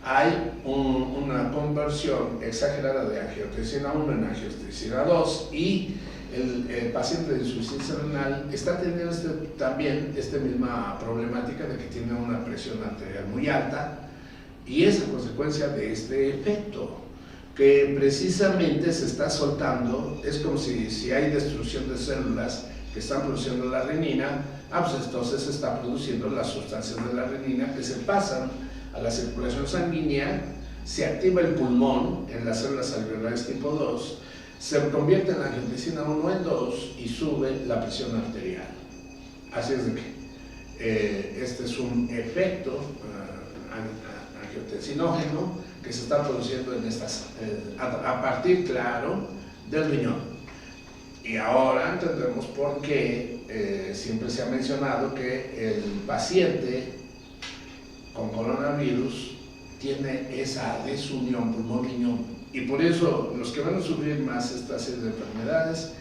hay una conversión exagerada de angiotensina 1 en angiotensina 2, y el paciente de insuficiencia renal está teniendo también esta misma problemática de que tiene una presión arterial muy alta, y es a consecuencia de este efecto que precisamente se está soltando. Es como si hay destrucción de células que están produciendo la renina, pues entonces se está produciendo las sustancias de la renina que se pasan a la circulación sanguínea, se activa el pulmón en las células alveolares tipo 2, se convierte en la angiotensina 1 en 2 y sube la presión arterial. Así es de que este es un efecto angiotensinógeno que se está produciendo en estas, a partir, claro, del riñón. Y ahora entendemos por qué siempre se ha mencionado que el paciente con coronavirus tiene esa desunión pulmón-riñón, y por eso los que van a sufrir más esta serie de enfermedades,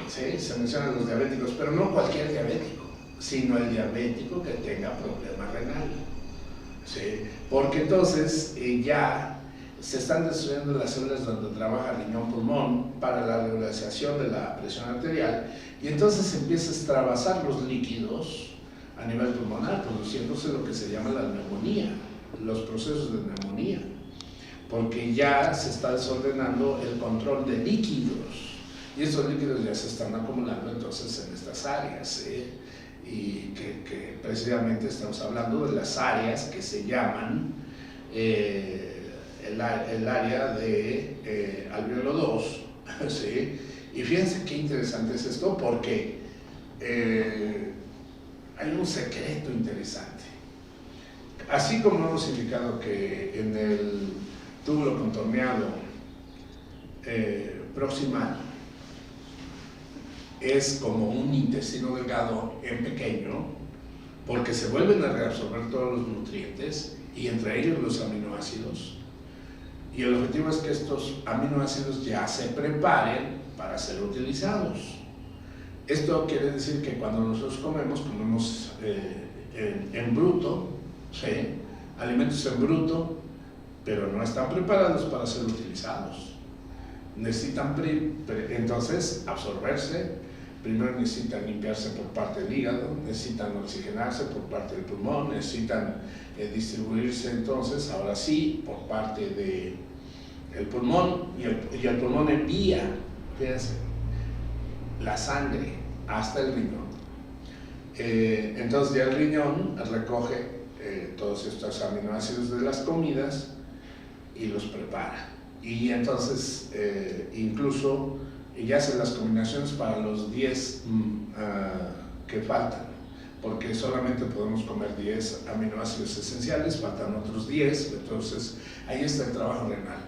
¿sí? Se mencionan los diabéticos, pero no cualquier diabético, sino el diabético que tenga problema renal, ¿sí? Porque entonces ya se están destruyendo las células donde trabaja riñón-pulmón para la regularización de la presión arterial, y entonces empieza a extravasar los líquidos a nivel pulmonar, produciéndose lo que se llama la neumonía, los procesos de neumonía, porque ya se está desordenando el control de líquidos, y estos líquidos ya se están acumulando entonces en estas áreas, y que precisamente estamos hablando de las áreas que se llaman el área de alvéolo 2, ¿sí? Y fíjense qué interesante es esto, porque hay un secreto interesante. Así como hemos indicado que en el túbulo contorneado proximal es como un intestino delgado en pequeño, porque se vuelven a reabsorber todos los nutrientes, y entre ellos los aminoácidos, y el objetivo es que estos aminoácidos ya se preparen para ser utilizados. Esto quiere decir que cuando nosotros comemos en bruto, ¿sí? Alimentos en bruto, pero no están preparados para ser utilizados. Necesitan entonces absorberse. Primero necesitan limpiarse por parte del hígado, necesitan oxigenarse por parte del pulmón, necesitan distribuirse entonces, ahora sí, por parte del pulmón, y el pulmón envía, fíjense, la sangre hasta el riñón. Entonces ya el riñón recoge todos estos aminoácidos de las comidas y los prepara. Y entonces incluso y hace las combinaciones para los 10 que faltan, porque solamente podemos comer 10 aminoácidos esenciales, faltan otros 10, entonces ahí está el trabajo renal.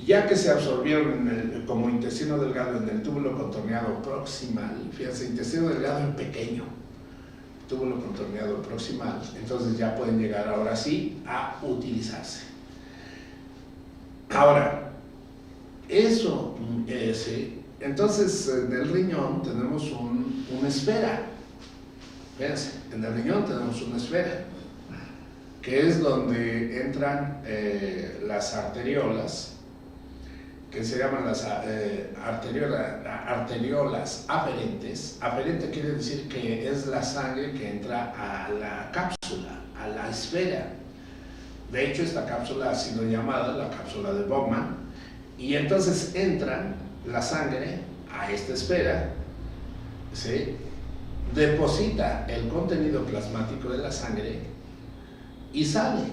Ya que se absorbieron como intestino delgado en el túbulo contorneado proximal, fíjense, intestino delgado en pequeño, túbulo contorneado proximal, entonces ya pueden llegar ahora sí a utilizarse. Ahora, eso, entonces en el riñón tenemos una esfera, fíjense, en el riñón tenemos una esfera, que es donde entran las arteriolas, que se llaman las arteriolas aferentes. Aferente quiere decir que es la sangre que entra a la cápsula, a la esfera. De hecho, esta cápsula ha sido llamada la cápsula de Bowman, y entonces entra la sangre a esta esfera, ¿sí? Deposita el contenido plasmático de la sangre y sale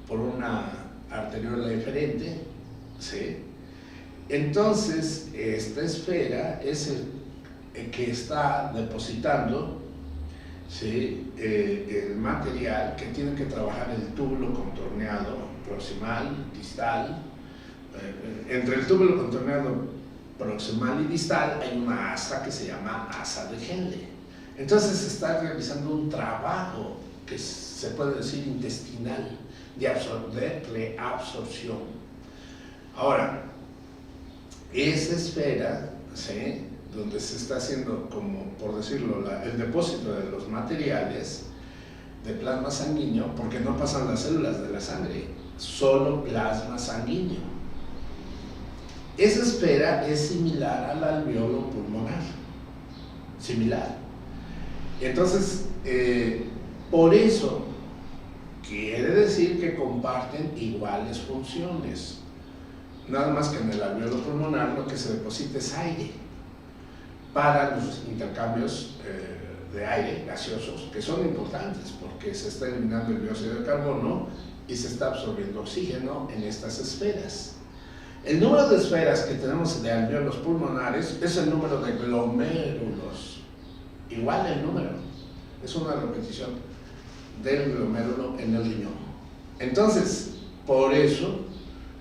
por una arteriola eferente, ¿sí? Entonces, esta esfera es el que está depositando, ¿sí? El material que tiene que trabajar el túbulo contorneado proximal, distal. Entre el túbulo contorneado proximal y distal hay una asa que se llama asa de Henle. Entonces se está realizando un trabajo que se puede decir intestinal, de reabsorción. Ahora, esa esfera, ¿sí? Donde se está haciendo, como por decirlo, el depósito de los materiales de plasma sanguíneo, porque no pasan las células de la sangre, solo plasma sanguíneo. Esa esfera es similar al alveolo pulmonar, similar. Entonces, por eso quiere decir que comparten iguales funciones. Nada más que en el alveolo pulmonar lo que se deposita es aire para los intercambios de aire gaseosos, que son importantes porque se está eliminando el dióxido de carbono y se está absorbiendo oxígeno en estas esferas. El número de esferas que tenemos de alveolos pulmonares es el número de glomérulos, igual el número, es una repetición del glomérulo en el riñón. Entonces, por eso,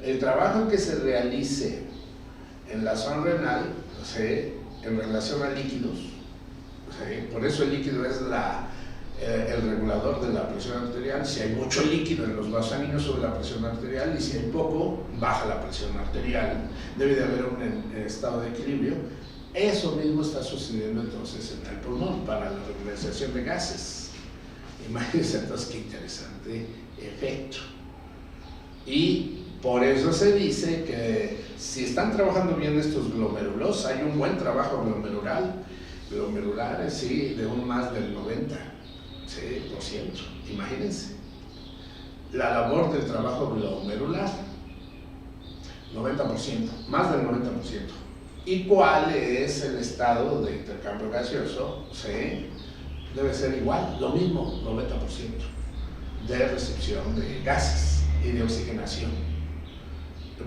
el trabajo que se realice en la zona renal, ¿sí? En relación a líquidos, ¿sí? Por eso el líquido es el regulador de la presión arterial. Si hay mucho líquido en los vasos sanguíneos, sube la presión arterial, y si hay poco, baja la presión arterial. Debe de haber un estado de equilibrio. Eso mismo está sucediendo entonces en el pulmón para la regularización de gases. Imagínense entonces qué interesante efecto. Y por eso se dice que si están trabajando bien estos glomérulos, hay un buen trabajo glomerular, sí, de un más del 90%, imagínense. La labor del trabajo glomerular, 90%, más del 90%. ¿Y cuál es el estado de intercambio gaseoso? Sí, debe ser igual, lo mismo, 90% de recepción de gases y de oxigenación.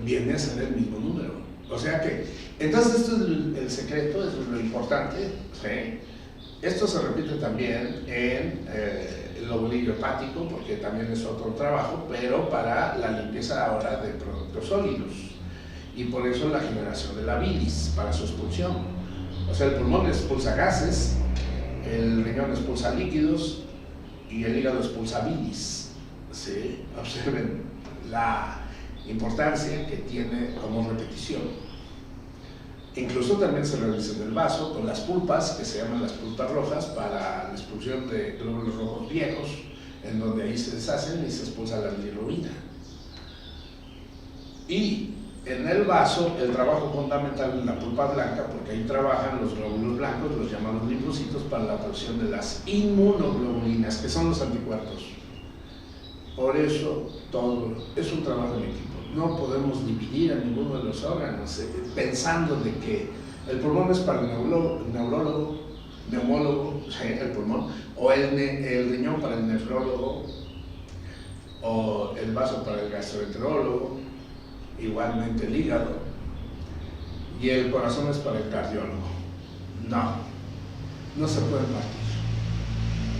Viene a ser el mismo número. O sea que, entonces esto es el secreto, eso es lo importante, ¿sí? Esto se repite también en el lobulillo hepático, porque también es otro trabajo, pero para la limpieza ahora de productos sólidos. Y por eso la generación de la bilis, para su expulsión. O sea, el pulmón expulsa gases, el riñón expulsa líquidos y el hígado expulsa bilis. ¿Sí? Observen la importancia que tiene como repetición. Incluso también se realiza en el vaso con las pulpas, que se llaman las pulpas rojas, para la expulsión de glóbulos rojos viejos, en donde ahí se deshacen y se expulsa la bilirrubina. Y en el vaso, el trabajo fundamental es la pulpa blanca, porque ahí trabajan los glóbulos blancos, los llamados linfocitos, para la producción de las inmunoglobulinas, que son los anticuerpos. Por eso, todo es un trabajo en equipo. No podemos dividir a ninguno de los órganos pensando de que el pulmón es para el neumólogo, el pulmón, o el riñón para el nefrólogo, o el vaso para el gastroenterólogo, igualmente el hígado. y el corazón es para el cardiólogo. No, no se pueden partir.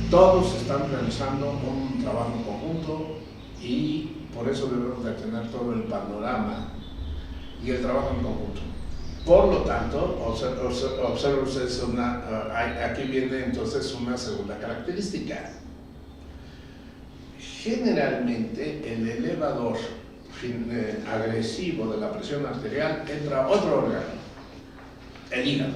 Todos están realizando un trabajo en conjunto y por eso debemos de tener todo el panorama y el trabajo en conjunto. Por lo tanto, observen ustedes aquí viene entonces una segunda característica. Generalmente el elevador agresivo de la presión arterial entra otro órgano, el hígado.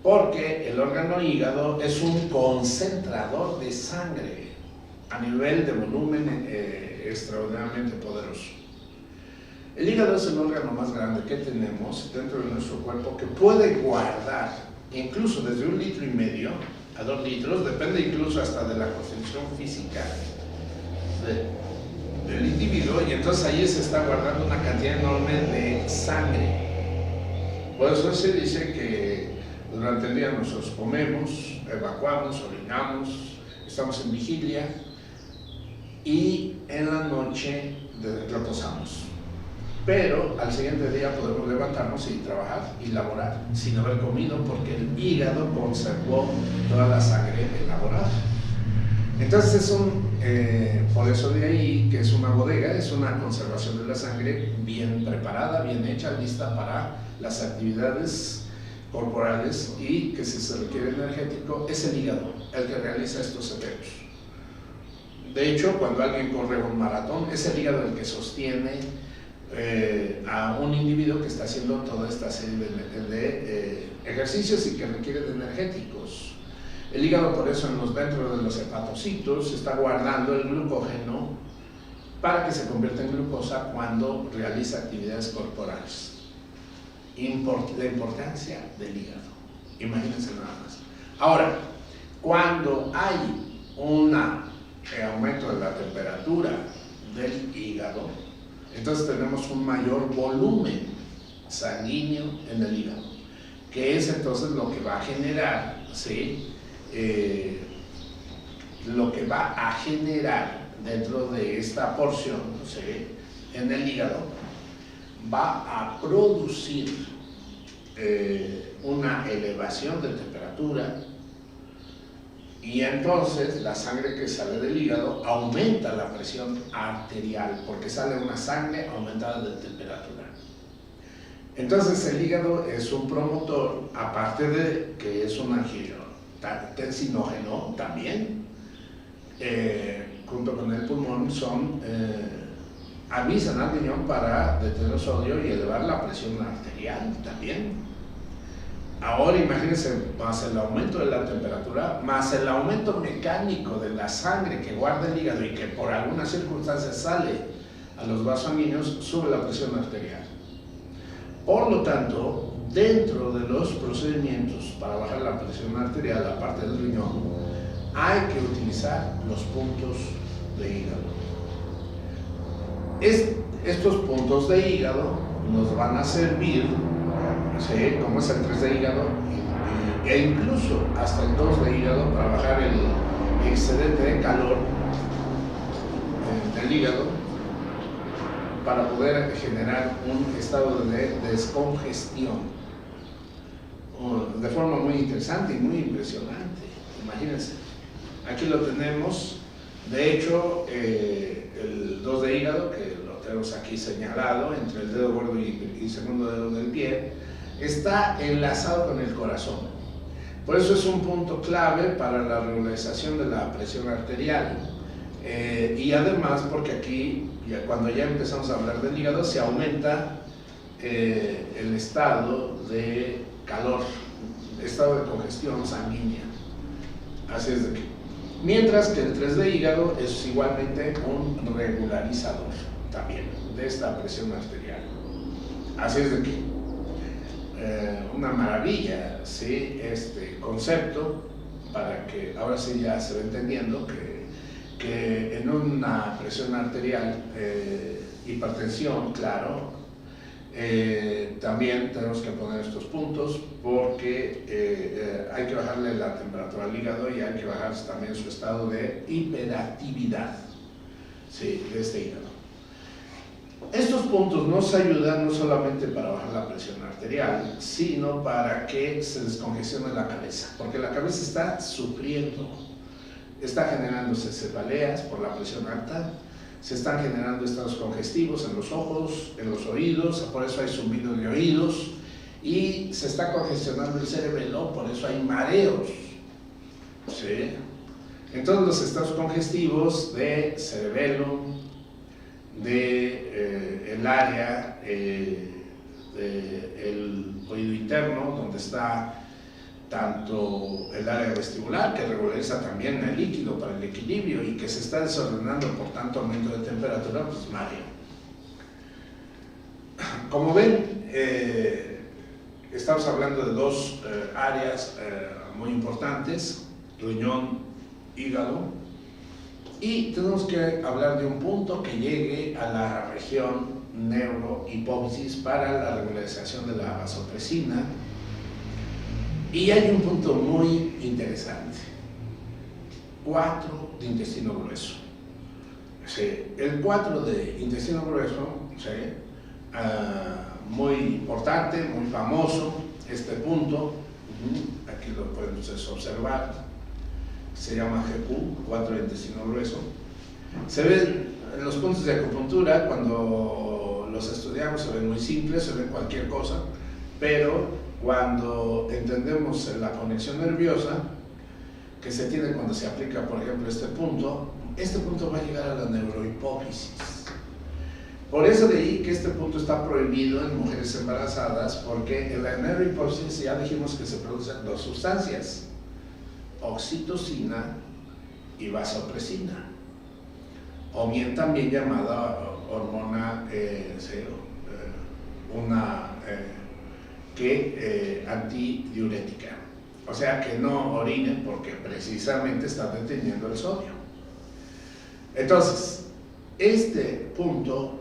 Porque el órgano hígado es un concentrador de sangre a nivel de volumen extraordinariamente poderoso. El hígado es el órgano más grande que tenemos dentro de nuestro cuerpo, que puede guardar incluso desde 1,5 litros a 2 litros, depende incluso hasta de la constitución física del individuo, y entonces ahí se está guardando una cantidad enorme de sangre. Por eso se dice que durante el día nosotros comemos, evacuamos, orinamos, estamos en vigilia y en la noche reposamos. Pero al siguiente día podemos levantarnos y trabajar y laborar sin haber comido, porque el hígado conservó toda la sangre elaborada. Entonces por eso de ahí que es una bodega, es una conservación de la sangre bien preparada, bien hecha, lista para las actividades corporales, y que si se requiere energético es el hígado el que realiza estos eventos. De hecho, cuando alguien corre un maratón, es el hígado el que sostiene a un individuo que está haciendo toda esta serie de ejercicios y que requiere de energéticos. El hígado, por eso, dentro de los hepatocitos está guardando el glucógeno para que se convierta en glucosa cuando realiza actividades corporales. La importancia del hígado, imagínense nada más. Ahora, cuando hay un aumento de la temperatura del hígado, entonces tenemos un mayor volumen sanguíneo en el hígado, que es entonces lo que va a generar, ¿sí? Lo que va a generar dentro de esta porción, ¿sí?, en el hígado, va a producir una elevación de temperatura, y entonces la sangre que sale del hígado aumenta la presión arterial, porque sale una sangre aumentada de temperatura. Entonces el hígado es un promotor, aparte de que es un angiotensinogen también, junto con el pulmón, avisan al riñón para detener el sodio y elevar la presión arterial también. Ahora imagínense, más el aumento de la temperatura, más el aumento mecánico de la sangre que guarda el hígado y que por algunas circunstancias sale a los vasos sanguíneos, sube la presión arterial. Por lo tanto, dentro de los procedimientos para bajar la presión arterial, aparte del riñón, hay que utilizar los puntos de hígado. Estos puntos de hígado nos van a servir, ¿sí?, como es el 3 de hígado e incluso hasta el 2 de hígado, para bajar el excedente de calor del hígado, para poder generar un estado de descongestión de forma muy interesante y muy impresionante. Imagínense, aquí lo tenemos. De hecho, el 2 de hígado, que lo tenemos aquí señalado entre el dedo gordo y segundo dedo del pie, está enlazado con el corazón. Por eso es un punto clave para la regularización de la presión arterial. Y además porque aquí, cuando ya empezamos a hablar del hígado, se aumenta el estado de calor, estado de congestión sanguínea. Así es de que, mientras que el 3 de hígado es igualmente un regularizador también de esta presión arterial. Así es de que una maravilla, ¿sí?, este concepto, para que ahora sí ya se va entendiendo que en una presión arterial, hipertensión, claro, también tenemos que poner estos puntos, porque hay que bajarle la temperatura al hígado y hay que bajar también su estado de hiperactividad, ¿sí?, de este hígado. Estos puntos nos ayudan no solamente para bajar la presión arterial, sino para que se descongestione la cabeza, porque la cabeza está sufriendo, está generándose cefaleas por la presión alta, se están generando estados congestivos en los ojos, en los oídos, por eso hay zumbido de oídos, y se está congestionando el cerebelo, por eso hay mareos. ¿Sí? Entonces los estados congestivos de cerebelo, de el área del oído interno, donde está tanto el área vestibular, que regulariza también el líquido para el equilibrio y que se está desordenando por tanto aumento de temperatura, pues mareo. Como ven, estamos hablando de dos áreas muy importantes, riñón, hígado, y tenemos que hablar de un punto que llegue a la región neurohipófisis para la regularización de la vasopresina. Y hay un punto muy interesante, 4 de intestino grueso. Sí, el 4 de intestino grueso, sí, muy importante, muy famoso, este punto, aquí lo pueden ustedes observar, se llama GQ, 4 de intestino grueso. Se ven en los puntos de acupuntura, cuando los estudiamos, se ven muy simples, se ven cualquier cosa, pero cuando entendemos la conexión nerviosa que se tiene cuando se aplica, por ejemplo, este punto va a llegar a la neurohipófisis. Por eso de ahí que este punto está prohibido en mujeres embarazadas, porque en la neurohipófisis ya dijimos que se producen dos sustancias, oxitocina y vasopresina, o bien también llamada hormona antidiurética, o sea que no orinen porque precisamente está deteniendo el sodio. Entonces, este punto,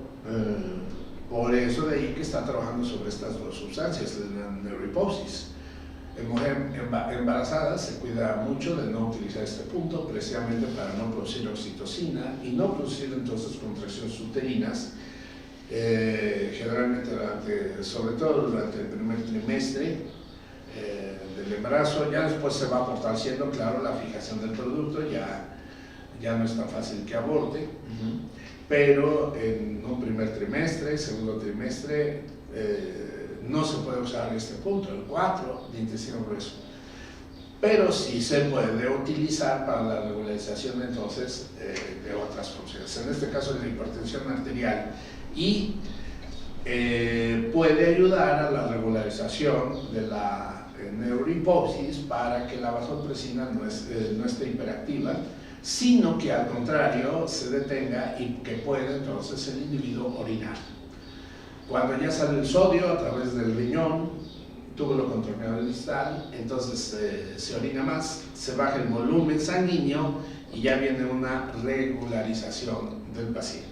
por eso de ahí que está trabajando sobre estas dos sustancias, la neurohipófisis. En mujeres embarazadas se cuida mucho de no utilizar este punto, precisamente para no producir oxitocina y no producir entonces contracciones uterinas. Generalmente sobre todo durante el primer trimestre del embarazo. Ya después se va fortaleciendo, claro, la fijación del producto, ya no es tan fácil que aborte, pero en un primer trimestre, segundo trimestre, no se puede usar este punto, el 4 de intestino grueso, pero sí se puede utilizar para la regularización entonces de otras funciones, en este caso de la hipertensión arterial, y puede ayudar a la regularización de la neurohipófisis para que la vasopresina no esté hiperactiva, sino que al contrario se detenga y que pueda entonces el individuo orinar. Cuando ya sale el sodio a través del riñón, túbulo contorneado distal, entonces se orina más, se baja el volumen sanguíneo y ya viene una regularización del paciente.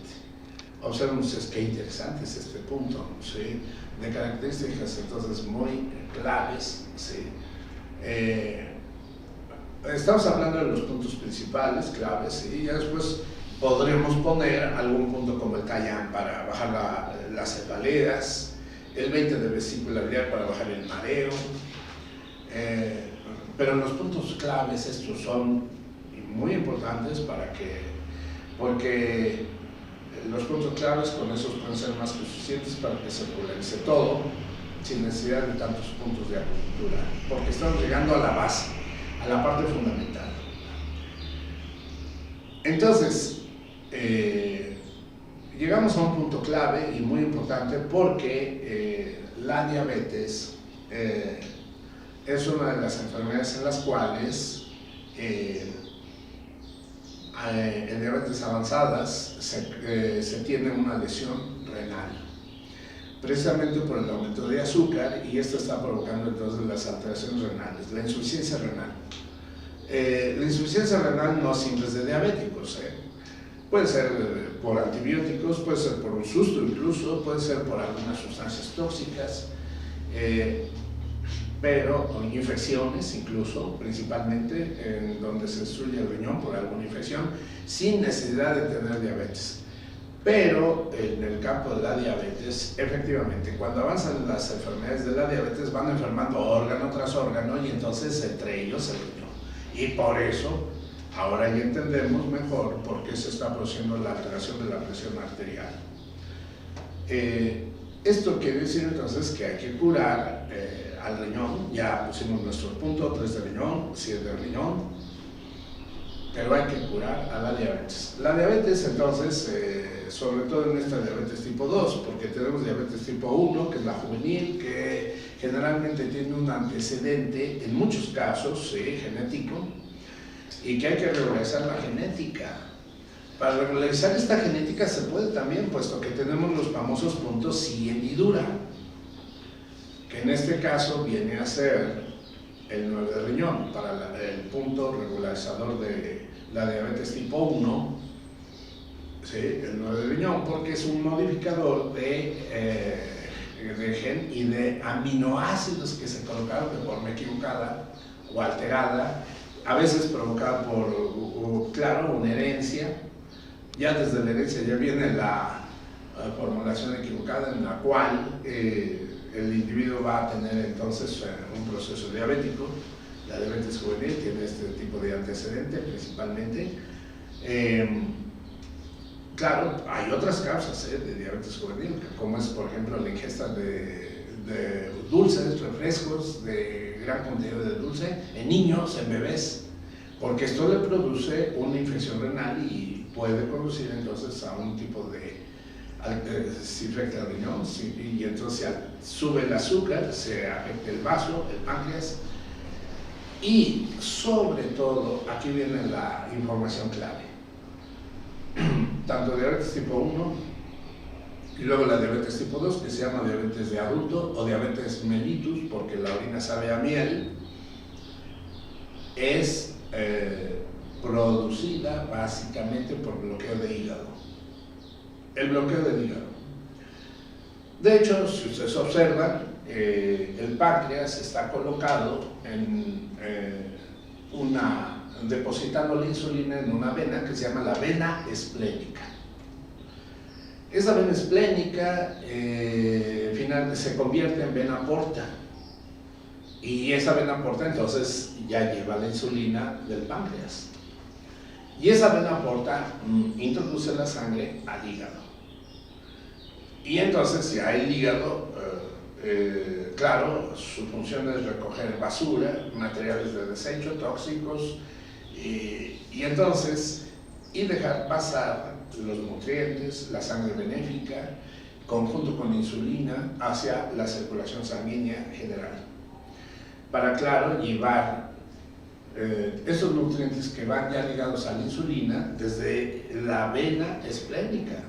Observen ustedes qué interesante es este punto, ¿sí? De características entonces muy claves, ¿sí? Estamos hablando de los puntos principales, claves, y ya después podremos poner algún punto como el Cayán para bajar las cefaleas, el 20 de vesícula biliar para bajar el mareo, pero los puntos claves estos son muy importantes porque los puntos claves con esos pueden ser más que suficientes para que se regularice todo sin necesidad de tantos puntos de acupuntura, porque estamos llegando a la base, a la parte fundamental. Entonces, llegamos a un punto clave y muy importante porque la diabetes es una de las enfermedades en las cuales en diabetes avanzadas se tiene una lesión renal, precisamente por el aumento de azúcar, y esto está provocando entonces las alteraciones renales, la insuficiencia renal. La insuficiencia renal no siempre es de diabéticos, puede ser por antibióticos, puede ser por un susto incluso, puede ser por algunas sustancias tóxicas, pero con infecciones incluso, principalmente en donde se destruye el riñón por alguna infección, sin necesidad de tener diabetes. Pero en el campo de la diabetes, efectivamente, cuando avanzan las enfermedades de la diabetes van enfermando órgano tras órgano y entonces entre ellos el riñón. Y por eso ahora ya entendemos mejor por qué se está produciendo la alteración de la presión arterial. Esto quiere decir entonces que hay que curar al riñón. Ya pusimos nuestro punto, 3 de riñón, 7 de riñón, pero hay que curar a la diabetes. La diabetes entonces, sobre todo en esta diabetes tipo 2, porque tenemos diabetes tipo 1, que es la juvenil, que generalmente tiene un antecedente, en muchos casos, genético, y que hay que regularizar la genética. Para regularizar esta genética se puede también, puesto que tenemos los famosos puntos si hendidura, que en este caso viene a ser el 9 de riñón, para el punto regularizador de la diabetes tipo 1, ¿sí? El 9 de riñón, porque es un modificador de gen y de aminoácidos que se colocaron de forma equivocada o alterada, a veces provocada por, claro, una herencia. Ya desde la herencia ya viene la formulación equivocada en la cual el individuo va a tener entonces un proceso diabético. La diabetes juvenil tiene este tipo de antecedente principalmente. Claro, hay otras causas de diabetes juvenil, como es por ejemplo la ingesta de dulces, refrescos, de gran contenido de dulce en niños, en bebés, porque esto le produce una infección renal y puede conducir entonces a un tipo de se afecta el riñón, y entonces sube el azúcar, se afecta el vaso, el páncreas, y sobre todo, aquí viene la información clave, tanto diabetes tipo 1 y luego la diabetes tipo 2, que se llama diabetes de adulto o diabetes mellitus, porque la orina sabe a miel, es producida básicamente por bloqueo de hígado. El bloqueo del hígado. De hecho, si ustedes observan, el páncreas está colocado en depositando la insulina en una vena que se llama la vena esplénica. Esa vena esplénica finalmente se convierte en vena porta, y esa vena porta entonces ya lleva la insulina del páncreas, y esa vena porta introduce la sangre al hígado. Y entonces ya el hígado, claro, su función es recoger basura, materiales de desecho, tóxicos, y entonces, dejar pasar los nutrientes, la sangre benéfica, conjunto con la insulina, hacia la circulación sanguínea general. Para, claro, llevar esos nutrientes que van ya ligados a la insulina desde la vena esplénica,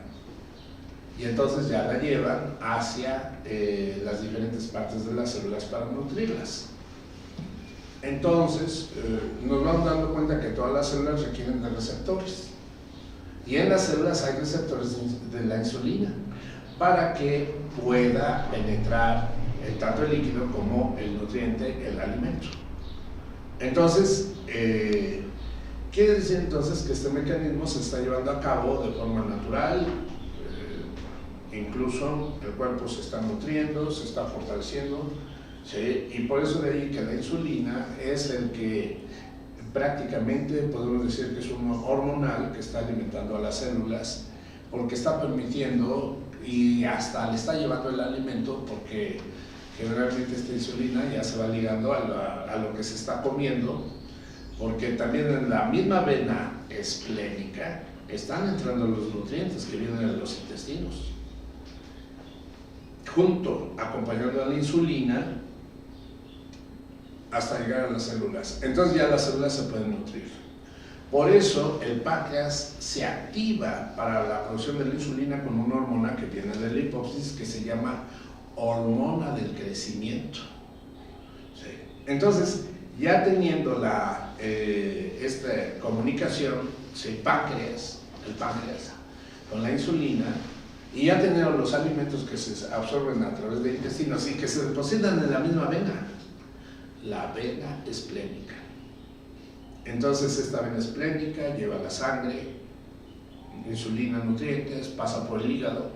y entonces ya la llevan hacia las diferentes partes de las células para nutrirlas. Entonces, nos vamos dando cuenta que todas las células requieren de receptores, y en las células hay receptores de la insulina para que pueda penetrar tanto el líquido como el nutriente, el alimento. Entonces, quiere decir entonces que este mecanismo se está llevando a cabo de forma natural. Incluso el cuerpo se está nutriendo, se está fortaleciendo, ¿sí? Y por eso de ahí que la insulina es el que prácticamente podemos decir que es un hormonal que está alimentando a las células, porque está permitiendo y hasta le está llevando el alimento, porque generalmente esta insulina ya se va ligando a lo que se está comiendo, porque también en la misma vena esplénica están entrando los nutrientes que vienen de los intestinos, acompañando a la insulina hasta llegar a las células. Entonces ya las células se pueden nutrir. Por eso el páncreas se activa para la producción de la insulina con una hormona que viene de la hipófisis, que se llama hormona del crecimiento. ¿Sí? Entonces, ya teniendo esta comunicación, ¿sí? el páncreas con la insulina, y ya teniendo los alimentos que se absorben a través del intestino y que se depositan en la misma vena, la vena esplénica. Entonces esta vena esplénica lleva la sangre insulina, nutrientes, pasa por el hígado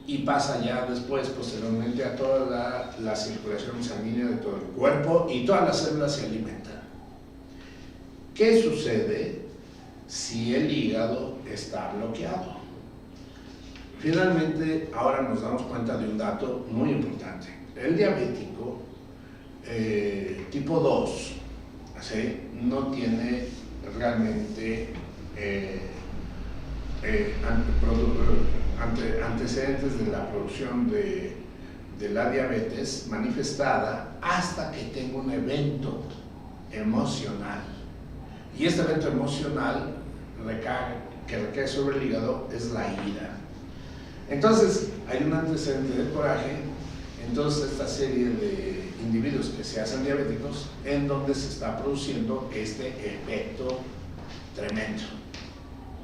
y pasa ya después, posteriormente, a toda la circulación sanguínea de todo el cuerpo y todas las células se alimentan. ¿Qué sucede si el hígado está bloqueado? Finalmente, ahora nos damos cuenta de un dato muy importante. El diabético tipo 2, ¿sí?, no tiene realmente antecedentes de la producción de la diabetes manifestada hasta que tenga un evento emocional. Y este evento emocional que recae sobre el hígado es la ira. Entonces, hay un antecedente de coraje en toda esta serie de individuos que se hacen diabéticos, en donde se está produciendo este efecto tremendo,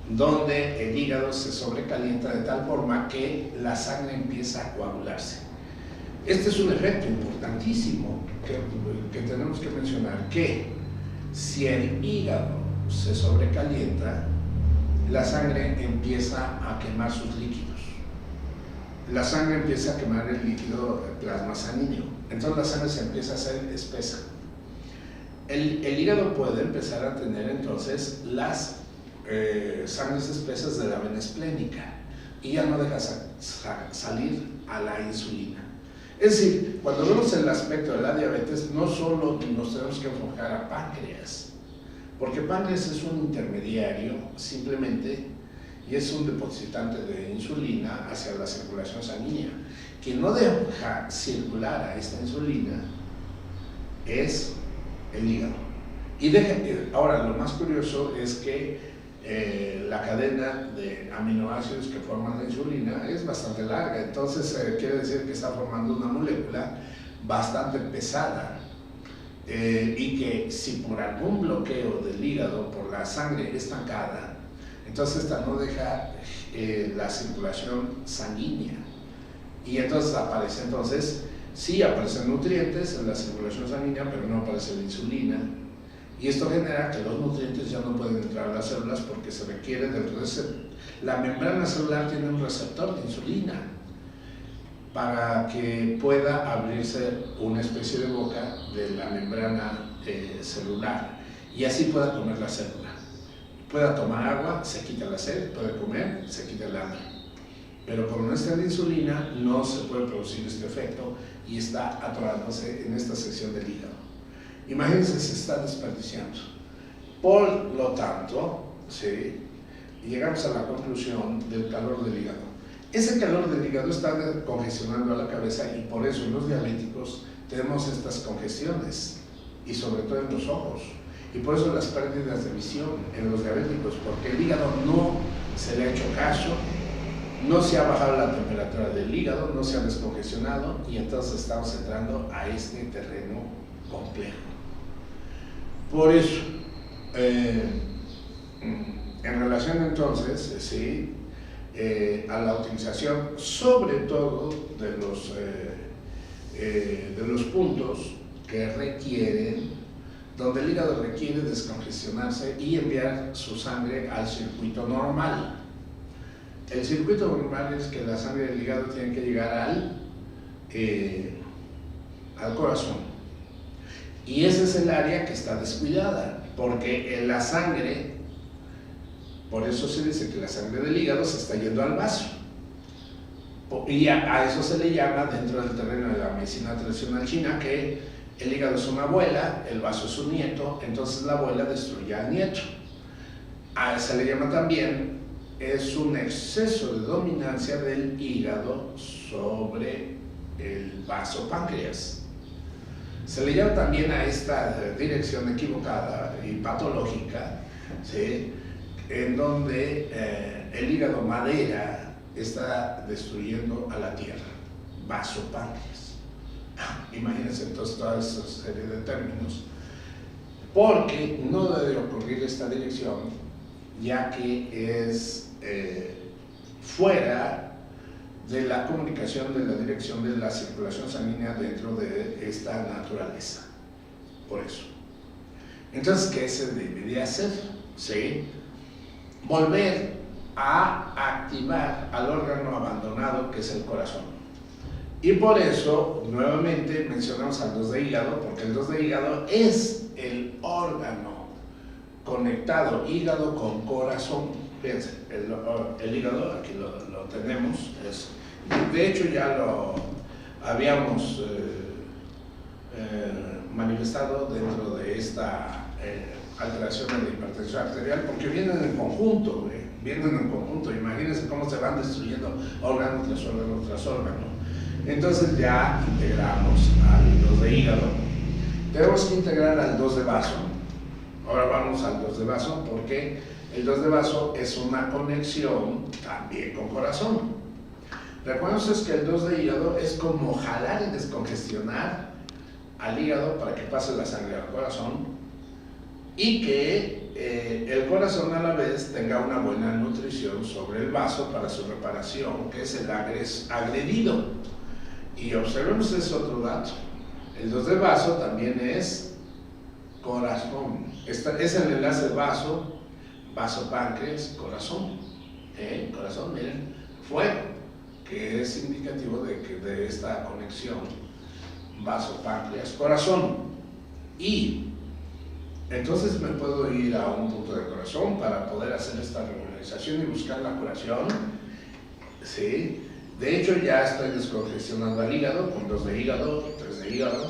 donde el hígado se sobrecalienta de tal forma que la sangre empieza a coagularse. Este es un efecto importantísimo que tenemos que mencionar, que si el hígado se sobrecalienta, la sangre empieza a quemar sus líquidos. La sangre empieza a quemar el líquido plasma sanguíneo, entonces la sangre se empieza a hacer espesa. El hígado puede empezar a tener entonces las sangres espesas de la vena esplénica y ya no deja salir a la insulina. Es decir, cuando vemos el aspecto de la diabetes, no solo nos tenemos que enfocar a páncreas, porque páncreas es un intermediario simplemente y es un depositante de insulina hacia la circulación sanguínea. Quien no deja circular a esta insulina es el hígado. Y ahora, lo más curioso es que la cadena de aminoácidos que forman la insulina es bastante larga, entonces quiere decir que está formando una molécula bastante pesada, y que si por algún bloqueo del hígado, por la sangre estancada, entonces esta no deja la circulación sanguínea, y entonces aparecen nutrientes en la circulación sanguínea, pero no aparece la insulina, y esto genera que los nutrientes ya no pueden entrar a las células porque se requiere la membrana celular tiene un receptor de insulina para que pueda abrirse una especie de boca de la membrana celular y así pueda comer la célula. Pueda tomar agua, se quita la sed, puede comer, se quita el hambre. Pero como no está la insulina, no se puede producir este efecto y está atorándose en esta sección del hígado. Imagínense, se está desperdiciando. Por lo tanto, ¿sí?, llegamos a la conclusión del calor del hígado. Ese calor del hígado está congestionando a la cabeza y por eso en los diabéticos tenemos estas congestiones y sobre todo en los ojos. Y por eso las pérdidas de visión en los diabéticos, porque el hígado no se le ha hecho caso, no se ha bajado la temperatura del hígado, no se ha descongestionado y entonces estamos entrando a este terreno complejo. Por eso, en relación entonces, sí, a la utilización sobre todo de los puntos que requieren, donde el hígado requiere descongestionarse y enviar su sangre al circuito normal. El circuito normal es que la sangre del hígado tiene que llegar al corazón. Y ese es el área que está descuidada, porque la sangre, por eso se dice que la sangre del hígado se está yendo al vaso. Y a eso se le llama, dentro del terreno de la medicina tradicional china, que el hígado es una abuela, el vaso es un nieto, entonces la abuela destruye al nieto. Se le llama también, es un exceso de dominancia del hígado sobre el vaso páncreas. Se le llama también a esta dirección equivocada y patológica, ¿sí?, en donde el hígado madera está destruyendo a la tierra, vaso páncreas. Imagínense entonces toda esa serie de términos, porque no debe ocurrir esta dirección, ya que es fuera de la comunicación de la dirección de la circulación sanguínea dentro de esta naturaleza. Por eso. Entonces, ¿qué se debería hacer? ¿Sí? Volver a activar al órgano abandonado que es el corazón. Y por eso, nuevamente, mencionamos al 2 de hígado, porque el 2 de hígado es el órgano conectado, hígado con corazón. Fíjense, el hígado, aquí lo tenemos, de hecho ya lo habíamos manifestado dentro de esta alteración de la hipertensión arterial, porque vienen en conjunto, imagínense cómo se van destruyendo órgano tras órgano tras órgano. Entonces ya integramos al 2 de hígado, tenemos que integrar al 2 de vaso. Ahora vamos al 2 de vaso, porque el 2 de vaso es una conexión también con corazón. Recuerden que el 2 de hígado es como jalar y descongestionar al hígado para que pase la sangre al corazón y que el corazón a la vez tenga una buena nutrición sobre el vaso para su reparación, que es el agredido. Y observemos ese otro dato. El 2 de vaso también es corazón. Es el enlace vaso, páncreas, corazón. Corazón, miren, fuego, que es indicativo de esta conexión vaso, páncreas, corazón. Y entonces me puedo ir a un punto de corazón para poder hacer esta regularización y buscar la curación. ¿Sí? De hecho, ya estoy descongestionando al hígado con 2 de hígado, 3 de hígado,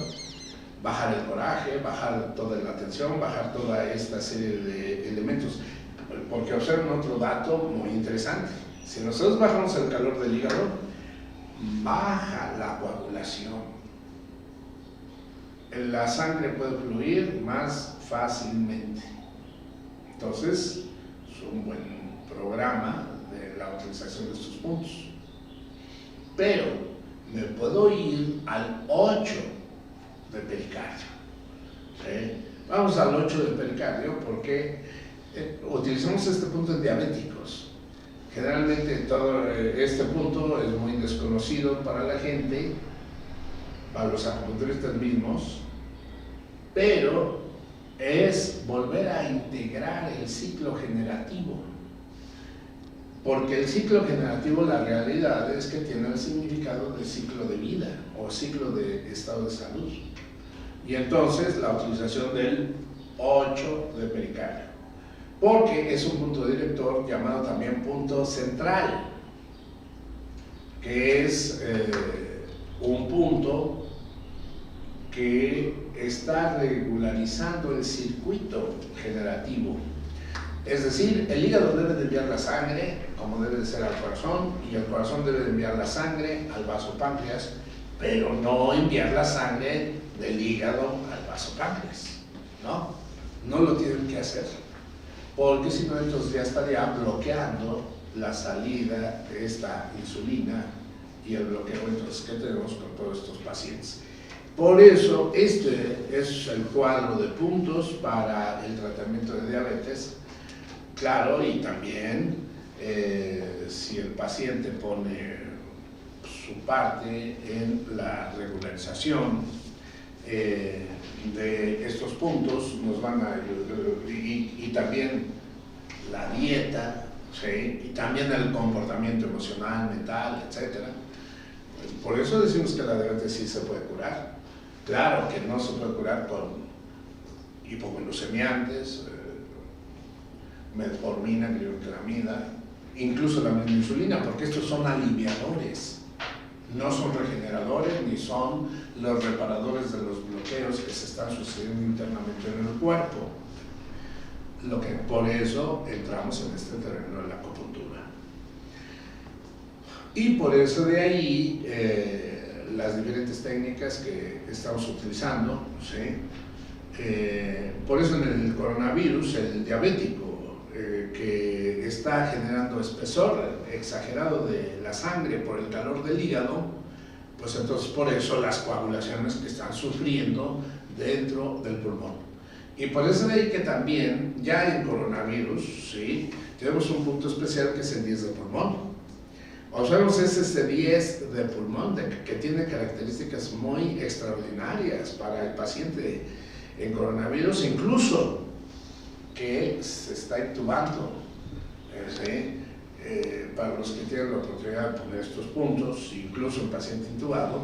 bajar el coraje, bajar toda la tensión, bajar toda esta serie de elementos. Porque observen otro dato muy interesante. Si nosotros bajamos el calor del hígado, baja la coagulación. La sangre puede fluir más fácilmente. Entonces, es un buen programa de la utilización de estos puntos. Pero me puedo ir al 8 de pericardio. Vamos al 8 de pericardio porque utilizamos este punto en diabéticos. Generalmente todo este punto es muy desconocido para la gente, para los acupunturistas mismos, pero es volver a integrar el ciclo generativo. Porque el ciclo generativo, la realidad es que tiene el significado de ciclo de vida o ciclo de estado de salud. Y entonces la utilización del 8 de pericardio, porque es un punto director llamado también punto central, que es un punto que está regularizando el circuito generativo. Es decir, el hígado debe de enviar la sangre, como debe de ser al corazón, y el corazón debe de enviar la sangre al vaso páncreas, pero no enviar la sangre del hígado al vaso páncreas, ¿no? No lo tienen que hacer, porque si no, entonces ya estaría bloqueando la salida de esta insulina y el bloqueo entonces que tenemos con todos estos pacientes. Por eso, este es el cuadro de puntos para el tratamiento de diabetes. Claro, y también si el paciente pone su parte en la regularización de estos puntos, nos van a ayudar, y también la dieta, ¿sí? Y también el comportamiento emocional, mental, etc. Por eso decimos que la diabetes sí se puede curar. Claro que no se puede curar con hipoglucemiantes, metformina, glicosamina, incluso la misma insulina, porque estos son aliviadores, no son regeneradores ni son los reparadores de los bloqueos que se están sucediendo internamente en el cuerpo. Por eso entramos en este terreno de la acupuntura. Y por eso de ahí las diferentes técnicas que estamos utilizando, ¿sí? Por eso en el coronavirus, el diabético, que está generando espesor exagerado de la sangre por el calor del hígado, pues entonces por eso las coagulaciones que están sufriendo dentro del pulmón. Y por eso de ahí que también ya en coronavirus, ¿sí? Tenemos un punto especial que es el 10 de pulmón. Observemos ese 10 de pulmón que tiene características muy extraordinarias para el paciente en coronavirus, incluso que se está intubando, ¿sí? para los que tienen la oportunidad de poner estos puntos, incluso un paciente intubado,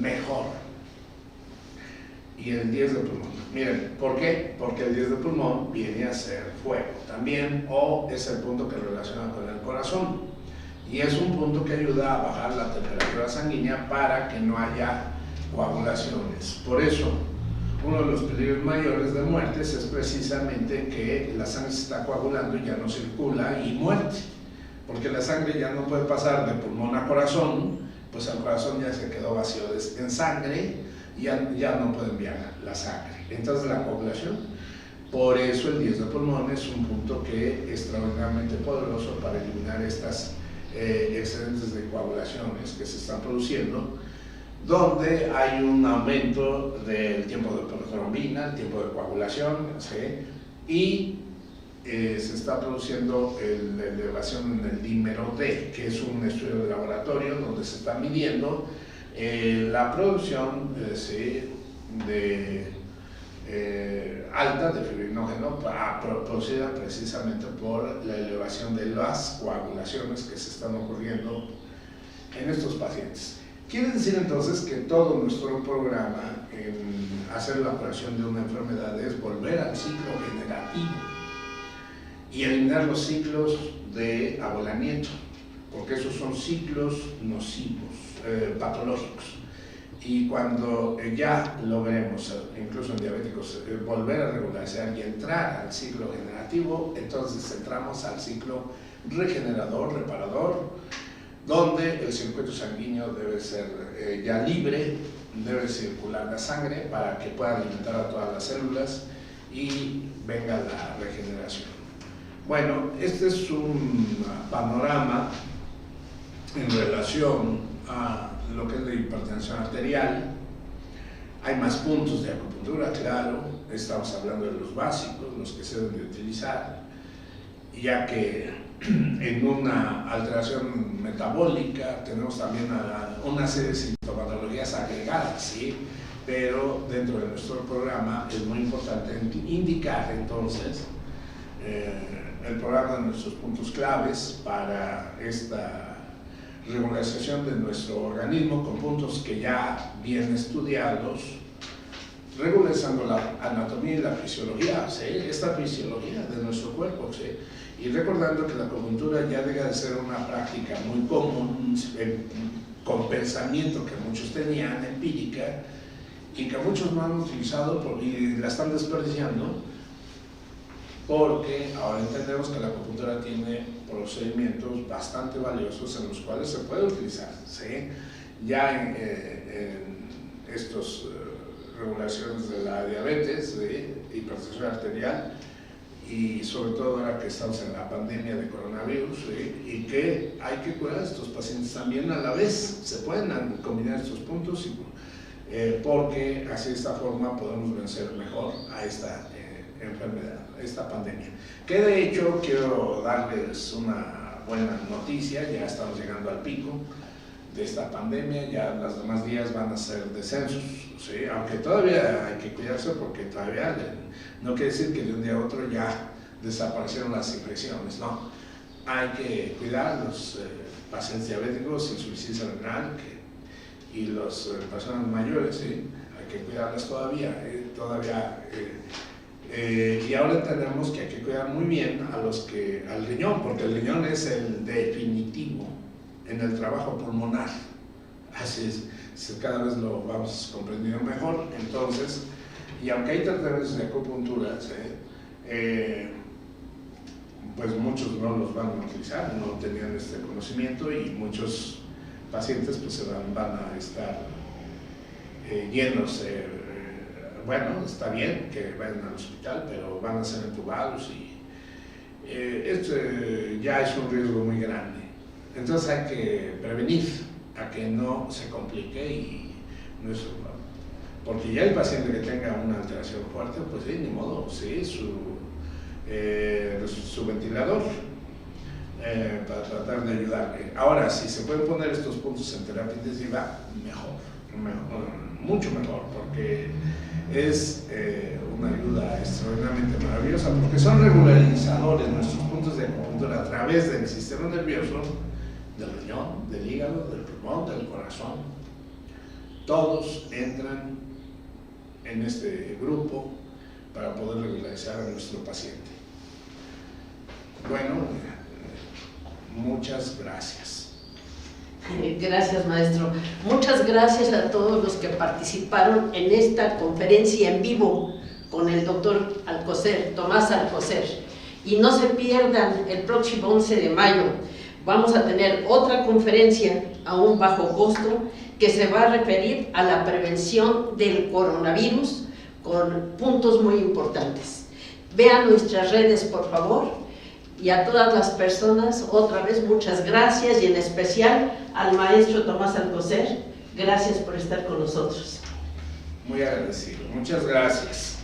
mejor. Y el 10 de pulmón, miren, ¿por qué? Porque el 10 de pulmón viene a ser fuego también, o es el punto que relaciona con el corazón, y es un punto que ayuda a bajar la temperatura sanguínea para que no haya coagulaciones. Por eso, uno de los peligros mayores de muertes es precisamente que la sangre se está coagulando y ya no circula y muerte, porque la sangre ya no puede pasar de pulmón a corazón, pues el corazón ya se quedó vacío en sangre y ya no puede enviar la sangre. Entonces la coagulación, por eso el 10 de pulmón es un punto que es extraordinariamente poderoso para eliminar estas excedentes de coagulaciones que se están produciendo, donde hay un aumento del tiempo de protrombina, el tiempo de coagulación, ¿sí? Y se está produciendo la elevación en el dímero D, que es un estudio de laboratorio donde se está midiendo la producción de alta de fibrinógeno producida precisamente por la elevación de las coagulaciones que se están ocurriendo en estos pacientes. Quiere decir entonces que todo nuestro programa en hacer la curación de una enfermedad es volver al ciclo generativo y eliminar los ciclos de abolamiento, porque esos son ciclos nocivos, patológicos. Y cuando ya logremos, incluso en diabéticos, volver a regularizar y entrar al ciclo generativo, entonces entramos al ciclo regenerador, reparador, donde el circuito sanguíneo debe ser ya libre, debe circular la sangre para que pueda alimentar a todas las células y venga la regeneración. Bueno, este es un panorama en relación a lo que es la hipertensión arterial. Hay más puntos de acupuntura, claro, estamos hablando de los básicos, los que se deben de utilizar, ya que en una alteración metabólica tenemos también una serie de sintomatologías agregadas, ¿sí? Pero dentro de nuestro programa es muy importante indicar entonces el programa de nuestros puntos claves para esta regularización de nuestro organismo con puntos que ya bien estudiados, regularizando la anatomía y la fisiología, ¿sí? Esta fisiología de nuestro cuerpo, ¿sí? Y recordando que la acupuntura ya deja de ser una práctica muy común, con pensamiento que muchos tenían, empírica, y que muchos no han utilizado y la están desperdiciando, porque ahora entendemos que la acupuntura tiene procedimientos bastante valiosos en los cuales se puede utilizar, ¿sí? Ya en estos regulaciones de la diabetes, de hipertensión arterial, y sobre todo ahora que estamos en la pandemia de coronavirus, ¿sí? Y que hay que curar a estos pacientes también a la vez. Se pueden combinar estos puntos porque así de esta forma podemos vencer mejor a esta enfermedad, a esta pandemia. Que de hecho quiero darles una buena noticia, ya estamos llegando al pico de esta pandemia, ya los demás días van a ser descensos, ¿sí? Aunque todavía hay que cuidarse porque todavía no quiere decir que de un día a otro ya desaparecieron las infecciones, no. Hay que cuidar a los pacientes diabéticos, insuficiencia renal y las personas mayores, ¿sí? Hay que cuidarlas todavía, y ahora entendemos que hay que cuidar muy bien al riñón, porque el riñón es el definitivo en el trabajo pulmonar. Así es, cada vez lo vamos comprendiendo mejor. Entonces, y aunque hay tratamientos de acupuntura, pues muchos no los van a utilizar, no tenían este conocimiento, y muchos pacientes pues van a estar llenos. Bueno, está bien que vayan al hospital, pero van a ser entubados y esto ya es un riesgo muy grande. Entonces hay que prevenir a que no se complique y no es porque ya el paciente que tenga una alteración fuerte, pues sí, ni modo, sí, su ventilador para tratar de ayudarle. Ahora, si se pueden poner estos puntos en terapia intensiva, mejor, mucho mejor, porque es una ayuda extraordinariamente maravillosa, porque son regularizadores nuestros puntos puntos de acupuntura a través del sistema nervioso, del riñón, del hígado, del pulmón, del corazón. Todos entran en este grupo para poder regularizar a nuestro paciente. Bueno, muchas gracias. Gracias, maestro. Muchas gracias a todos los que participaron en esta conferencia en vivo con el doctor Alcocer, Tomás Alcocer. Y no se pierdan el próximo 11 de mayo. Vamos a tener otra conferencia a un bajo costo que se va a referir a la prevención del coronavirus con puntos muy importantes. Vean nuestras redes, por favor. Y a todas las personas, otra vez, muchas gracias, y en especial al maestro Tomás Alcocer, gracias por estar con nosotros. Muy agradecido, muchas gracias.